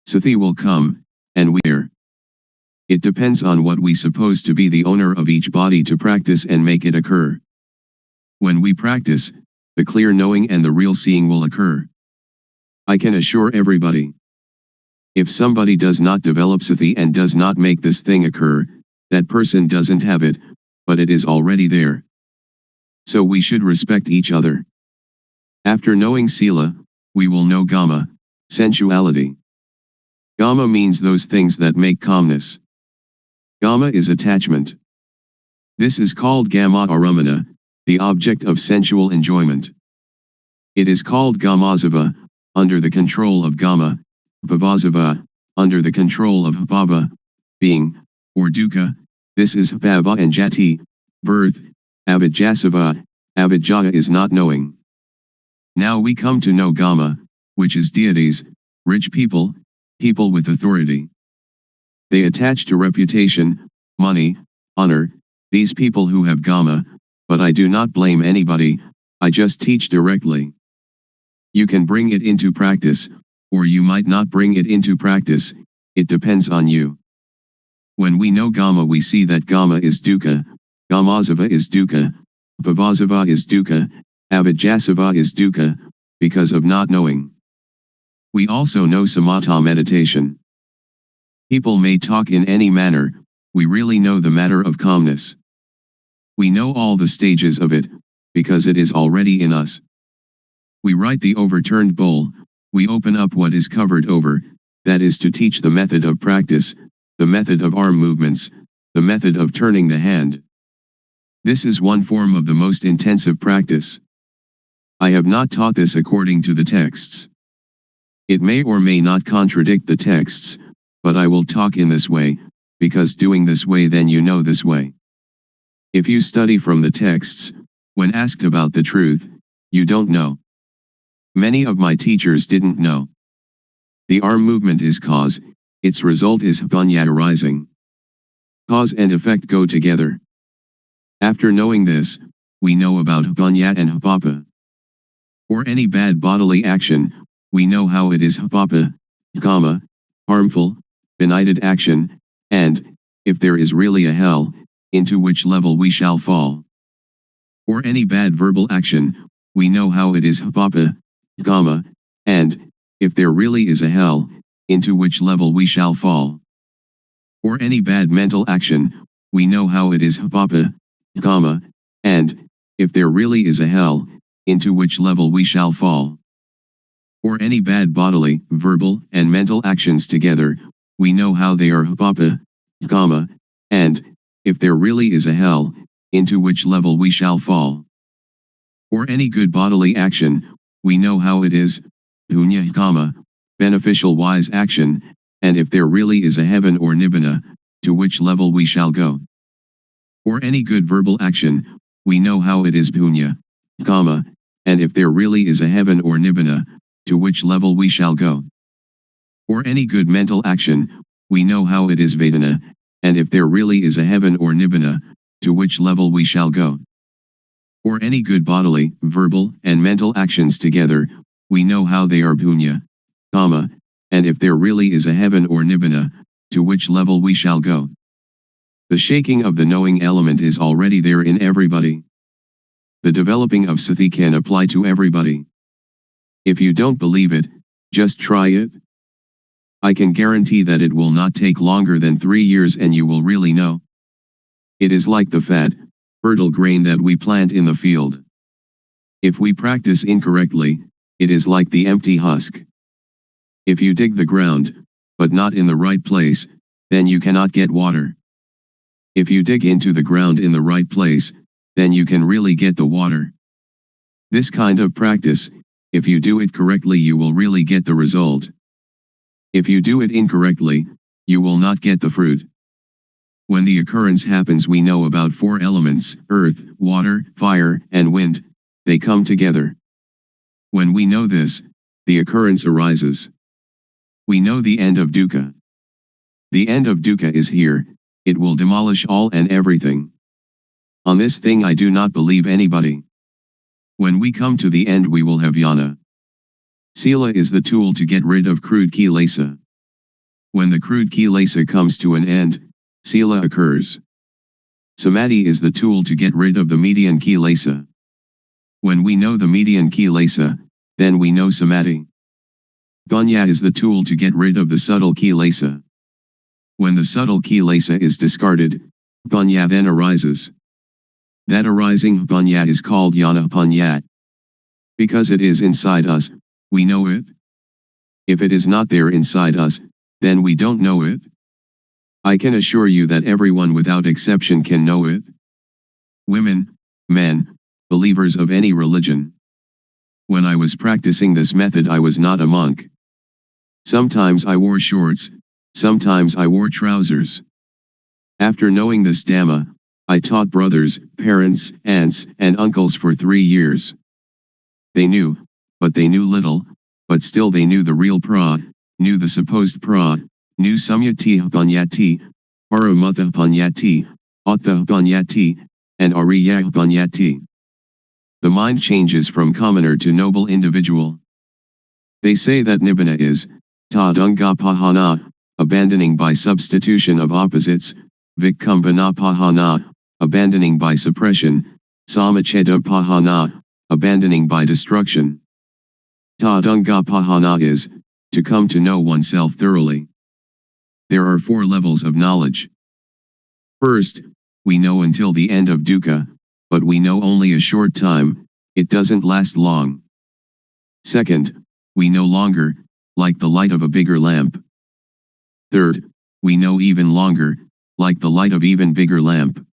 Sati will come, and we are. It depends on what we suppose to be the owner of each body to practice and make it occur. When we practice, the clear knowing and the real seeing will occur. I can assure everybody. If somebody does not develop sati and does not make this thing occur, that person doesn't have it, but it is already there. So we should respect each other. After knowing sila, we will know gama, sensuality. Gama means those things that make calmness. Gama is attachment. This is called gama aramana, the object of sensual enjoyment. It is called gamazava, under the control of gama, bhavasava, under the control of bhava, being, or dukkha. This is bhava and jati, birth. Avijjasava, avijjaya is not knowing. Now we come to know gama, which is deities, rich people, people with authority. They attach to reputation, money, honor, these people who have gama, but I do not blame anybody, I just teach directly. You can bring it into practice, or you might not bring it into practice, it depends on you. When we know gama we see that gama is dukkha, gamazava is dukkha, bhavasava is dukkha, avijjasava is dukkha, because of not knowing. We also know samatha meditation. People may talk in any manner, we really know the matter of calmness. We know all the stages of it, because it is already in us. We right the overturned bowl, we open up what is covered over, that is to teach the method of practice, the method of arm movements, the method of turning the hand. This is one form of the most intensive practice. I have not taught this according to the texts. It may or may not contradict the texts, but I will talk in this way, because doing this way then you know this way. If you study from the texts, when asked about the truth, you don't know. Many of my teachers didn't know. The arm movement is cause, its result is punya arising. Cause and effect go together. After knowing this, we know about punya and papa. For any bad bodily action, we know how it is papa, kama, harmful, benighted action, and, if there is really a hell, into which level we shall fall. For any bad verbal action, we know how it is papa, kama, and, if there really is a hell, into which level we shall fall. For any bad mental action, we know how it is papa, kama, and, if there really is a hell, into which level we shall fall. For any bad bodily, verbal, and mental actions together, we know how they are papa, kama, and, if there really is a hell, into which level we shall fall. For any good bodily action, we know how it is, punya kama, beneficial wise action, and if there really is a heaven or nibbana, to which level we shall go. For any good verbal action, we know how it is punya, kama, and if there really is a heaven or nibbana, to which level we shall go. For any good mental action, we know how it is vedana, and if there really is a heaven or nibbana, to which level we shall go. For any good bodily, verbal, and mental actions together, we know how they are punya, kama, and if there really is a heaven or nibbana, to which level we shall go. The shaking of the knowing element is already there in everybody. The developing of sati can apply to everybody. If you don't believe it, just try it. I can guarantee that it will not take longer than 3 years and you will really know. It is like the fat, fertile grain that we plant in the field. If we practice incorrectly, it is like the empty husk. If you dig the ground, but not in the right place, then you cannot get water. If you dig into the ground in the right place, then you can really get the water. This kind of practice, if you do it correctly you will really get the result. If you do it incorrectly, you will not get the fruit. When the occurrence happens we know about 4 elements, earth, water, fire, and wind, they come together. When we know this, the occurrence arises. We know the end of dukkha. The end of dukkha is here, it will demolish all and everything. On this thing I do not believe anybody. When we come to the end we will have jnana. Sila is the tool to get rid of crude kilesa. When the crude kilesa comes to an end, sila occurs. Samadhi is the tool to get rid of the median kilesa. When we know the median kilesa, then we know samadhi. Panya is the tool to get rid of the subtle kilesa. When the subtle kilesa is discarded, panya then arises. That arising panya is called jnana panya. Because it is inside us, we know it. If it is not there inside us, then we don't know it. I can assure you that everyone without exception can know it. Women, men, believers of any religion. When I was practicing this method I was not a monk. Sometimes I wore shorts, sometimes I wore trousers. After knowing this Dhamma, I taught brothers, parents, aunts, and uncles for 3 years. They knew, but they knew little, but still they knew the real pra, knew the supposed pra, knew samyati panyati, paramatha panyati, attha panyati, and ariya panyati. The mind changes from commoner to noble individual. They say that nibbana is, ta dunga pahana, abandoning by substitution of opposites, vikkumbana pahana, abandoning by suppression, samacheda pahana, abandoning by destruction. Ta dunga pahana is, to come to know oneself thoroughly. There are 4 levels of knowledge. First, we know until the end of dukkha, but we know only a short time, it doesn't last long. Second, we know longer, like the light of a bigger lamp. Third, we know even longer, like the light of even bigger lamp.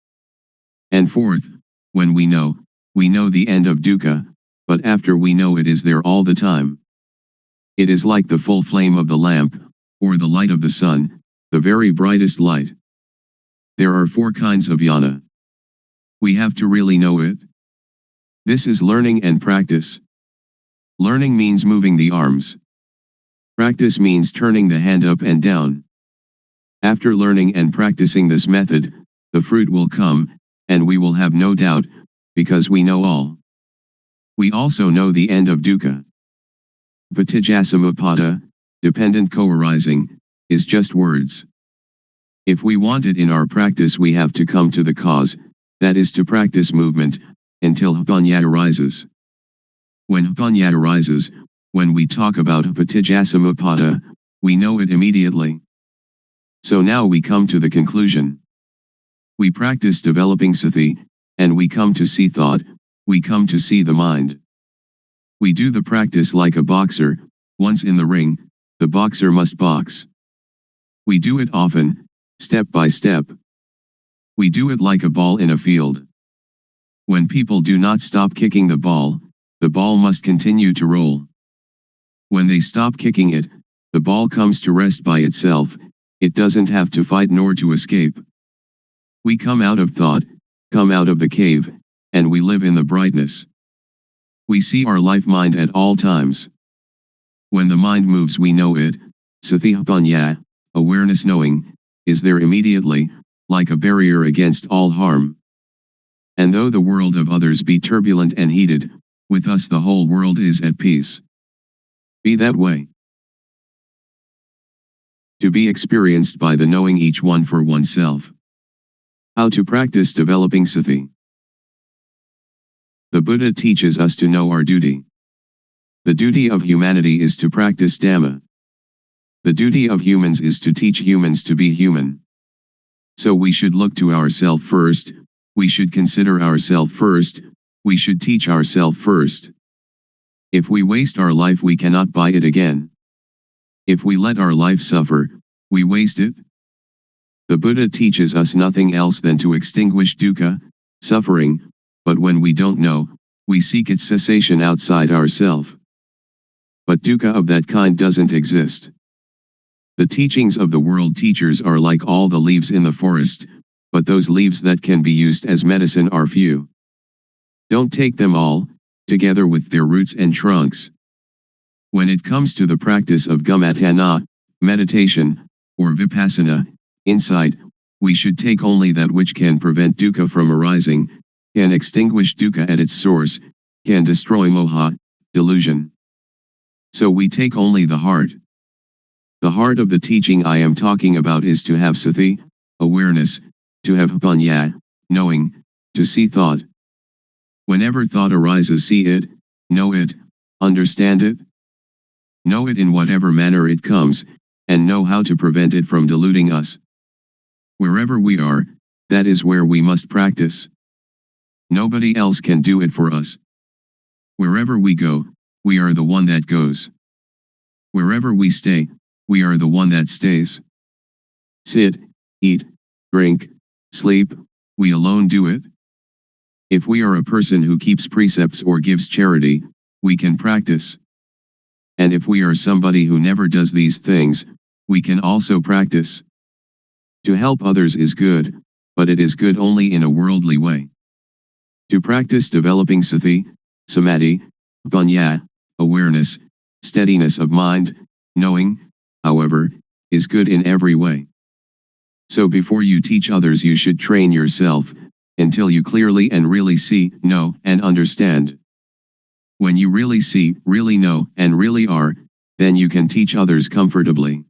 And fourth, when we know the end of dukkha, but after we know it is there all the time. It is like the full flame of the lamp, or the light of the sun, the very brightest light. There are 4 kinds of jnana. We have to really know it. This is learning and practice. Learning means moving the arms. Practice means turning the hand up and down. After learning and practicing this method, the fruit will come, and we will have no doubt, because we know all. We also know the end of dukkha. Patijjasamuppada, dependent co-arising, is just words. If we want it in our practice we have to come to the cause, that is to practice movement, until panya arises. When panya arises, when we talk about patijjasamuppada, we know it immediately. So now we come to the conclusion. We practice developing sati, and we come to see thought, we come to see the mind. We do the practice like a boxer, once in the ring, the boxer must box. We do it often, step by step. We do it like a ball in a field. When people do not stop kicking the ball must continue to roll. When they stop kicking it, the ball comes to rest by itself, it doesn't have to fight nor to escape. We come out of thought, come out of the cave, and we live in the brightness. We see our life mind at all times. When the mind moves we know it, sati-panya, awareness knowing, is there immediately, like a barrier against all harm. And though the world of others be turbulent and heated, with us the whole world is at peace. Be that way. To be experienced by the knowing each one for oneself. How to practice developing sati. The Buddha teaches us to know our duty. The duty of humanity is to practice Dhamma. The duty of humans is to teach humans to be human. So we should look to ourselves first, we should consider ourselves first, we should teach ourselves first. If we waste our life we cannot buy it again. If we let our life suffer, we waste it. The Buddha teaches us nothing else than to extinguish dukkha, suffering, but when we don't know, we seek its cessation outside ourselves. But dukkha of that kind doesn't exist. The teachings of the world teachers are like all the leaves in the forest, but those leaves that can be used as medicine are few. Don't take them all, together with their roots and trunks. When it comes to the practice of gammatthana, meditation, or vipassana, insight, we should take only that which can prevent dukkha from arising, can extinguish dukkha at its source, can destroy moha, delusion. So we take only the heart. The heart of the teaching I am talking about is to have sati, awareness, to have panya, knowing, to see thought. Whenever thought arises, see it, know it, understand it. Know it in whatever manner it comes, and know how to prevent it from deluding us. Wherever we are, that is where we must practice. Nobody else can do it for us. Wherever we go, we are the one that goes. Wherever we stay, we are the one that stays. Sit, eat, drink, sleep, we alone do it. If we are a person who keeps precepts or gives charity, we can practice. And if we are somebody who never does these things, we can also practice. To help others is good, but it is good only in a worldly way. To practice developing sati, samadhi, panya, awareness, steadiness of mind, knowing, however, is good in every way. So before you teach others, you should train yourself, until you clearly and really see, know, and understand. When you really see, really know, and really are, then you can teach others comfortably.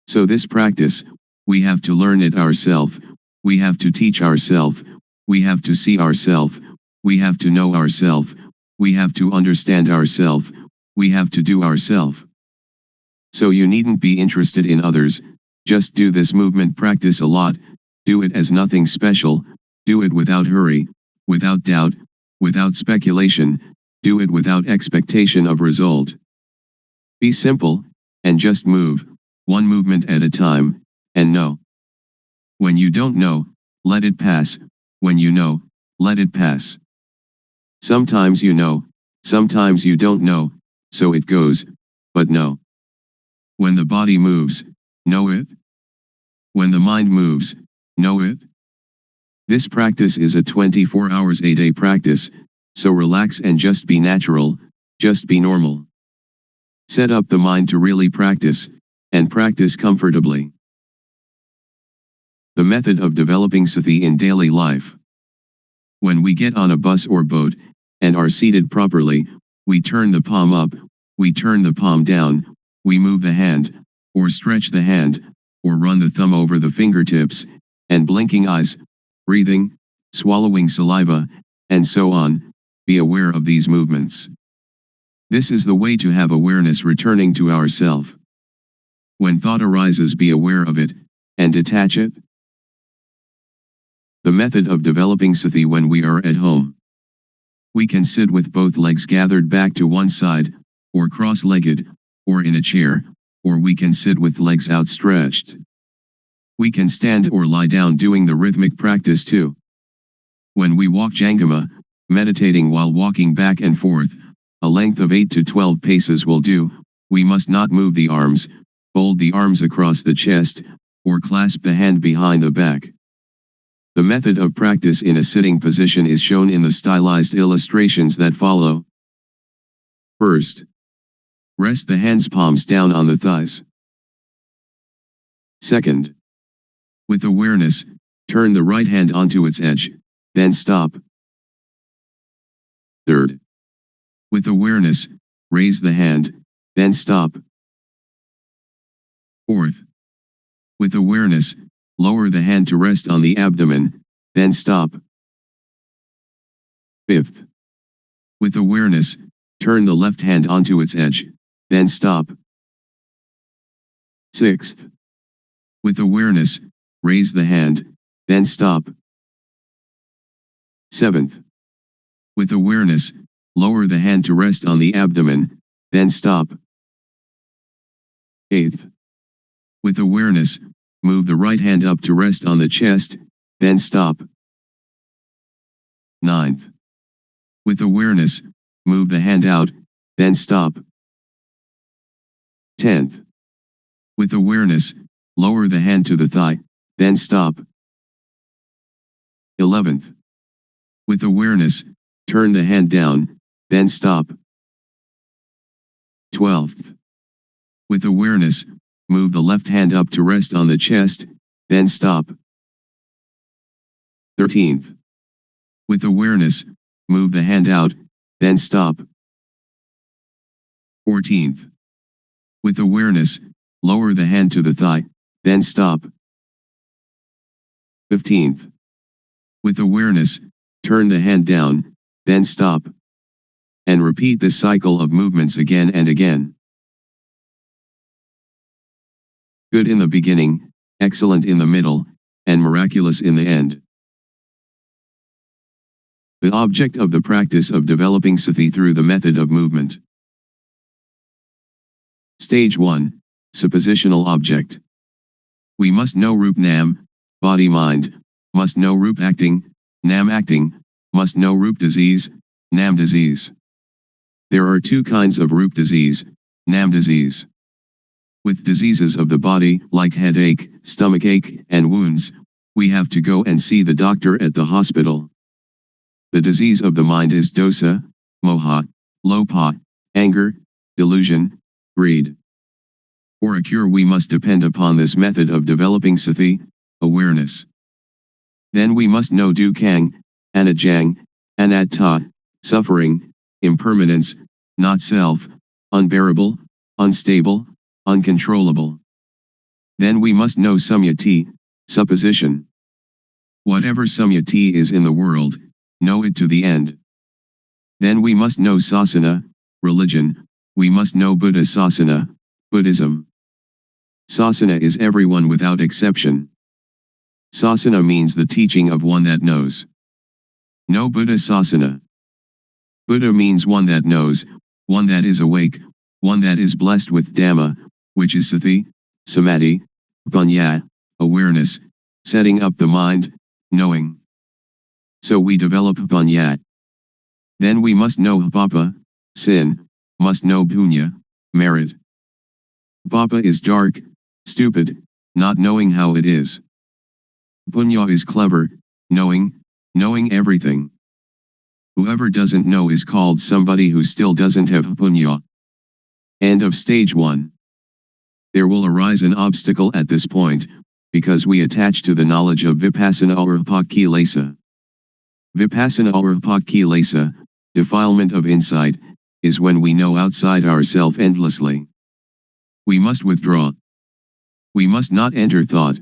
So this practice, we have to learn it ourselves, we have to teach ourselves, we have to see ourselves, we have to know ourselves, we have to understand ourselves, we have to do ourselves. So you needn't be interested in others, just do this movement practice a lot, do it as nothing special, do it without hurry, without doubt, without speculation, do it without expectation of result. Be simple, and just move, one movement at a time, and know. When you don't know, let it pass, when you know, let it pass. Sometimes you know, sometimes you don't know, so it goes, but know. When the body moves, know it. When the mind moves, know it. This practice is a 24 hours a day practice, so relax and just be natural, just be normal. Set up the mind to really practice, and practice comfortably. The method of developing sati in daily life. When we get on a bus or boat, and are seated properly, we turn the palm up, we turn the palm down, we move the hand, or stretch the hand, or run the thumb over the fingertips, and blinking eyes, breathing, swallowing saliva, and so on, be aware of these movements. This is the way to have awareness returning to ourself. When thought arises, be aware of it, and detach it. The method of developing sati when we are at home. We can sit with both legs gathered back to one side, or cross-legged, or in a chair, or we can sit with legs outstretched. We can stand or lie down doing the rhythmic practice too. When we walk Jangama, meditating while walking back and forth, a length of 8 to 12 paces will do, we must not move the arms, fold the arms across the chest, or clasp the hand behind the back. The method of practice in a sitting position is shown in the stylized illustrations that follow. First, rest the hands palms down on the thighs. Second, with awareness, turn the right hand onto its edge, then stop. Third, with awareness, raise the hand, then stop. Fourth, with awareness, lower the hand to rest on the abdomen, then stop. Fifth, with awareness, turn the left hand onto its edge, then stop. Sixth, with awareness, raise the hand, then stop. Seventh, with awareness, lower the hand to rest on the abdomen, then stop. Eighth, with awareness, move the right hand up to rest on the chest, then stop. Ninth, with awareness, move the hand out, then stop. 10th, with awareness, lower the hand to the thigh, then stop. 11th, with awareness, turn the hand down, then stop. 12th, with awareness, move the left hand up to rest on the chest, then stop. 13th, With awareness, move the hand out, then stop. 14th. With awareness, lower the hand to the thigh, then stop. 15th. With awareness, turn the hand down, then stop. And repeat this cycle of movements again and again. Good in the beginning, excellent in the middle, and miraculous in the end. The object of the practice of developing sati through the method of movement. Stage 1. Suppositional object. We must know Rup Nam, body-mind, must know Rup acting, Nam acting, must know Rup disease, Nam disease. There are two kinds of Rup disease, Nam disease. With diseases of the body, like headache, stomachache, and wounds, we have to go and see the doctor at the hospital. The disease of the mind is dosa, moha, lopa, anger, delusion, greed. For a cure we must depend upon this method of developing sati, awareness. Then we must know dukkang, anajang, anatta, suffering, impermanence, not self, unbearable, unstable, uncontrollable. Then we must know samyati, supposition. Whatever samyati is in the world, know it to the end. Then we must know sasana, religion, we must know Buddha sasana, Buddhism. Sasana is everyone without exception. Sasana means the teaching of one that knows. Know Buddha sasana. Buddha means one that knows, one that is awake, one that is blessed with Dhamma, which is sati, samadhi, panya, awareness, setting up the mind, knowing. So we develop panya. Then we must know papa, sin, must know punya, merit. Papa is dark, stupid, not knowing how it is. Punya is clever, knowing everything. Whoever doesn't know is called somebody who still doesn't have punya. End of stage 1. There will arise an obstacle at this point, because we attach to the knowledge of Vipassana or Pakilesa. Vipassana or Pakilesa, defilement of insight, is when we know outside ourself endlessly. We must withdraw. We must not enter thought.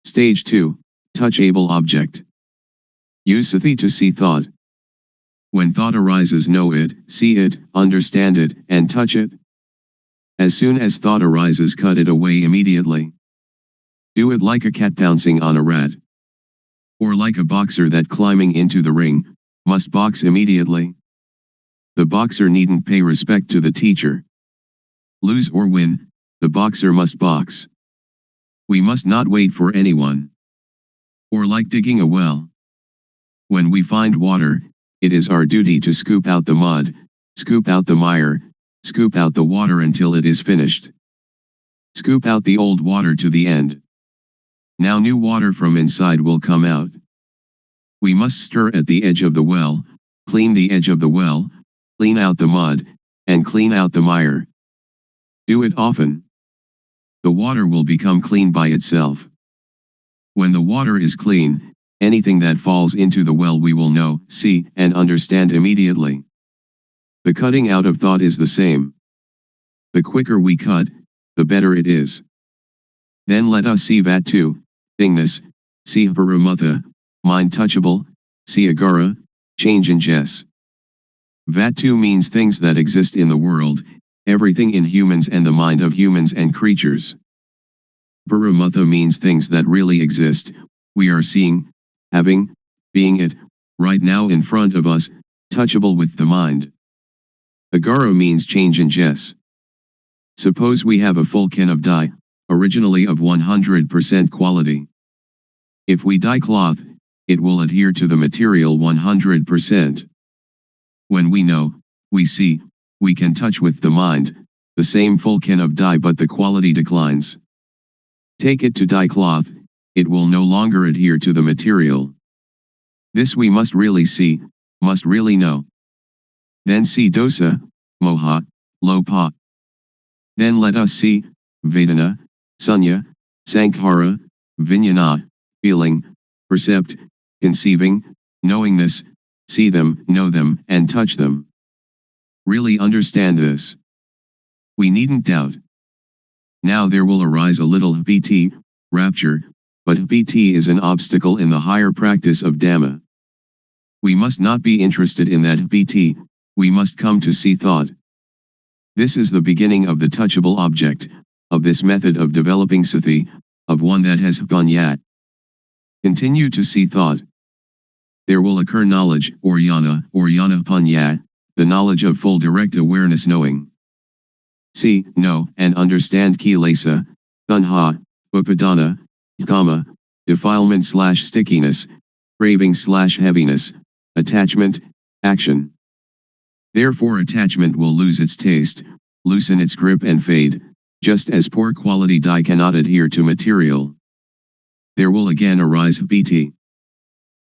Stage 2, touchable object. Use sati to see thought. When thought arises, know it, see it, understand it, and touch it. As soon as thought arises, cut it away immediately. Do it like a cat pouncing on a rat. Or like a boxer that climbing into the ring, must box immediately. The boxer needn't pay respect to the teacher. Lose or win, the boxer must box. We must not wait for anyone. Or like digging a well. When we find water, it is our duty to scoop out the mud, scoop out the mire, scoop out the water until it is finished. Scoop out the old water to the end. Now new water from inside will come out. We must stir at the edge of the well, clean the edge of the well, clean out the mud, and clean out the mire. Do it often. The water will become clean by itself. When the water is clean, anything that falls into the well we will know, see, and understand immediately. The cutting out of thought is the same. The quicker we cut, the better it is. Then let us see Vatu, thingness, see Paramutha, mind touchable, see Agara, change in Jess. Vatu means things that exist in the world, everything in humans and the mind of humans and creatures. Paramutha means things that really exist, we are seeing, having, being it, right now in front of us, touchable with the mind. Agara means change in Jess. Suppose we have a full can of dye, originally of 100% quality. If we dye cloth, it will adhere to the material 100%. When we know, we see, we can touch with the mind, the same full can of dye but the quality declines. Take it to dye cloth, it will no longer adhere to the material. This we must really see, must really know. Then see dosa, moha, lopa. Then let us see, vedana, sunya, sankhara, vijnana, feeling, percept, conceiving, knowingness, see them, know them, and touch them. Really understand this. We needn't doubt. Now there will arise a little bhiti, rapture, but bhiti is an obstacle in the higher practice of Dhamma. We must not be interested in that bhiti, we must come to see thought. This is the beginning of the touchable object, of this method of developing sati, of one that has panya. Continue to see thought. There will occur knowledge, or jnana panya, the knowledge of full direct awareness knowing. See, know, and understand kilesa, tanha, upadana, kama, defilement/stickiness, craving/heaviness, attachment, action. Therefore attachment will lose its taste, loosen its grip and fade, just as poor quality dye cannot adhere to material. There will again arise bhiti.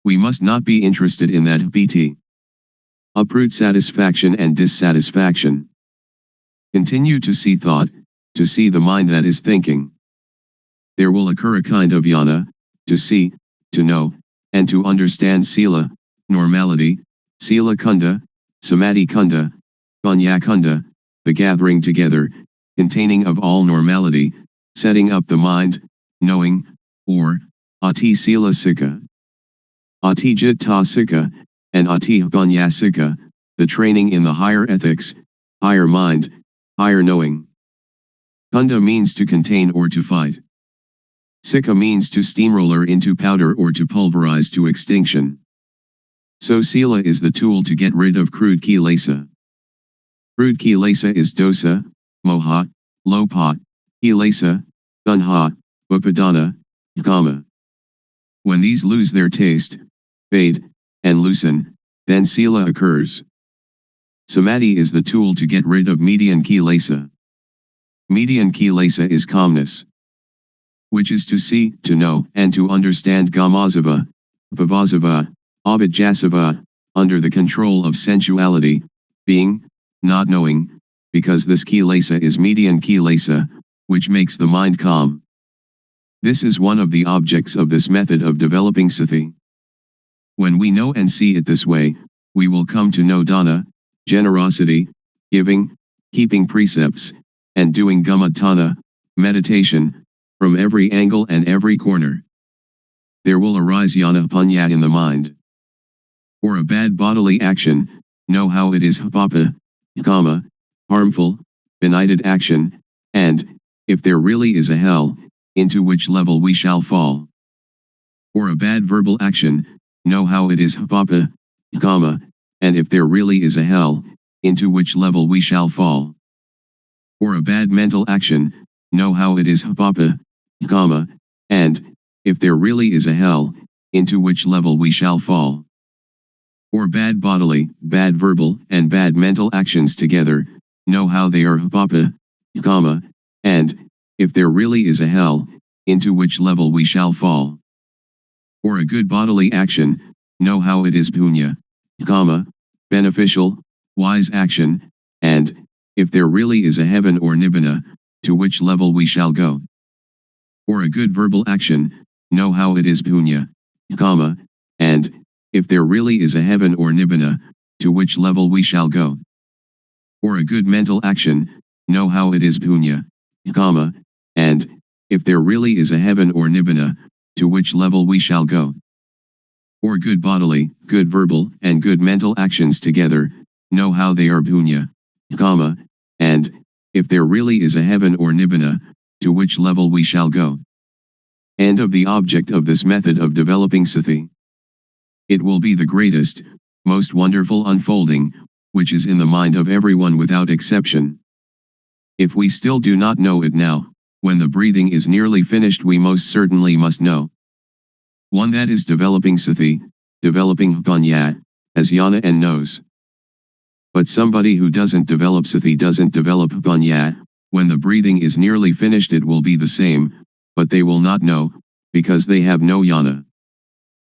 We must not be interested in that bhiti. Uproot satisfaction and dissatisfaction. Continue to see thought, to see the mind that is thinking. There will occur a kind of jnana, to see, to know, and to understand sila, normality, sila kunda, samadhi kunda, panya kunda, the gathering together, containing of all normality, setting up the mind, knowing, or, ati sila sikha. Ati jitta sikha, and ati panya sikha, the training in the higher ethics, higher mind, higher knowing. Kunda means to contain or to fight. Sikha means to steamroller into powder or to pulverize to extinction. So sila is the tool to get rid of crude kilesa. Crude kilesa is dosa, moha, lopa, kilesa, tanha, upadana, kama. When these lose their taste, fade, and loosen, then sila occurs. Samadhi is the tool to get rid of median kilesa. Median kilesa is calmness, which is to see, to know, and to understand gamazava, bhavasava, abhijasava, under the control of sensuality, being, not knowing, because this kilesa is median kilesa, which makes the mind calm. This is one of the objects of this method of developing sati. When we know and see it this way, we will come to know dana, generosity, giving, keeping precepts, and doing gamatana, meditation, from every angle and every corner. There will arise jnana panya in the mind. For a bad bodily action, know how it is papa, kama, harmful, benighted action, and, if there really is a hell, into which level we shall fall. For a bad verbal action, know how it is papa, kama, and if there really is a hell, into which level we shall fall. For a bad mental action, know how it is papa, kama, and, if there really is a hell, into which level we shall fall. For bad bodily, bad verbal, and bad mental actions together, know how they are papa, kama, and, if there really is a hell, into which level we shall fall. For a good bodily action, know how it is punya, kama, beneficial, wise action, and, if there really is a heaven or nibbana, to which level we shall go. For a good verbal action, know how it is punya, kama, and, if there really is a heaven or nibbana, to which level we shall go. For a good mental action, know how it is punya, kama, and, if there really is a heaven or nibbana, to which level we shall go. For good bodily, good verbal, and good mental actions together, know how they are punya, kama, and, if there really is a heaven or nibbana, to which level we shall go. End of the object of this method of developing sati. It will be the greatest, most wonderful unfolding, which is in the mind of everyone without exception. If we still do not know it now, when the breathing is nearly finished we most certainly must know. One that is developing sati, developing panya, as jnana and knows. But somebody who doesn't develop sati doesn't develop panya, when the breathing is nearly finished it will be the same, but they will not know, because they have no jnana.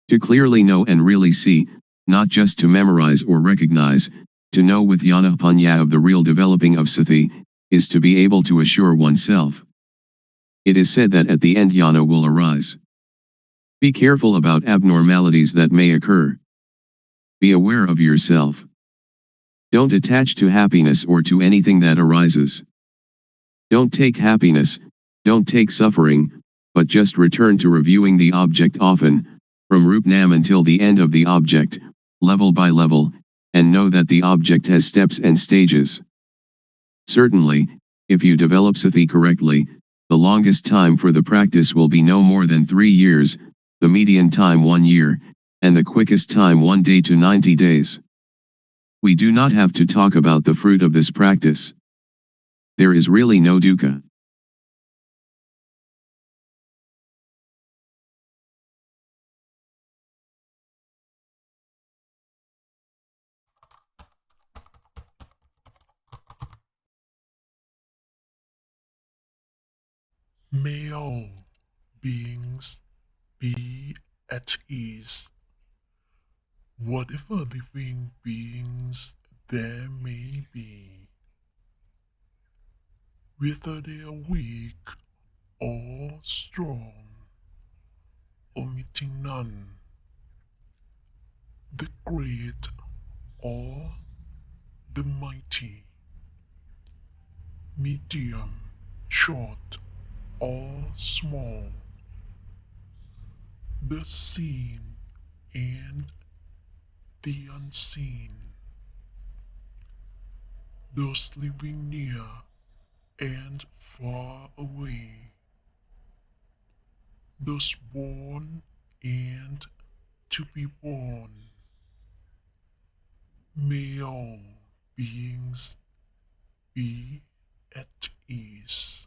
To clearly know and really see, not just to memorize or recognize, to know with jnana panya of the real developing of sati, is to be able to assure oneself. It is said that at the end jnana will arise. Be careful about abnormalities that may occur. Be aware of yourself. Don't attach to happiness or to anything that arises. Don't take happiness, don't take suffering, but just return to reviewing the object often, from Rup Nam until the end of the object, level by level, and know that the object has steps and stages. Certainly, if you develop Sati correctly, the longest time for the practice will be no more than 3 years, the median time 1 year, and the quickest time 1 day to 90 days. We do not have to talk about the fruit of this practice. There is really no dukkha. May all beings be at ease. Whatever living beings there may be, whether they are weak or strong, omitting none, the great or the mighty, medium, short or small, the seen and the unseen, those living near and far away, those born and to be born. May all beings be at ease.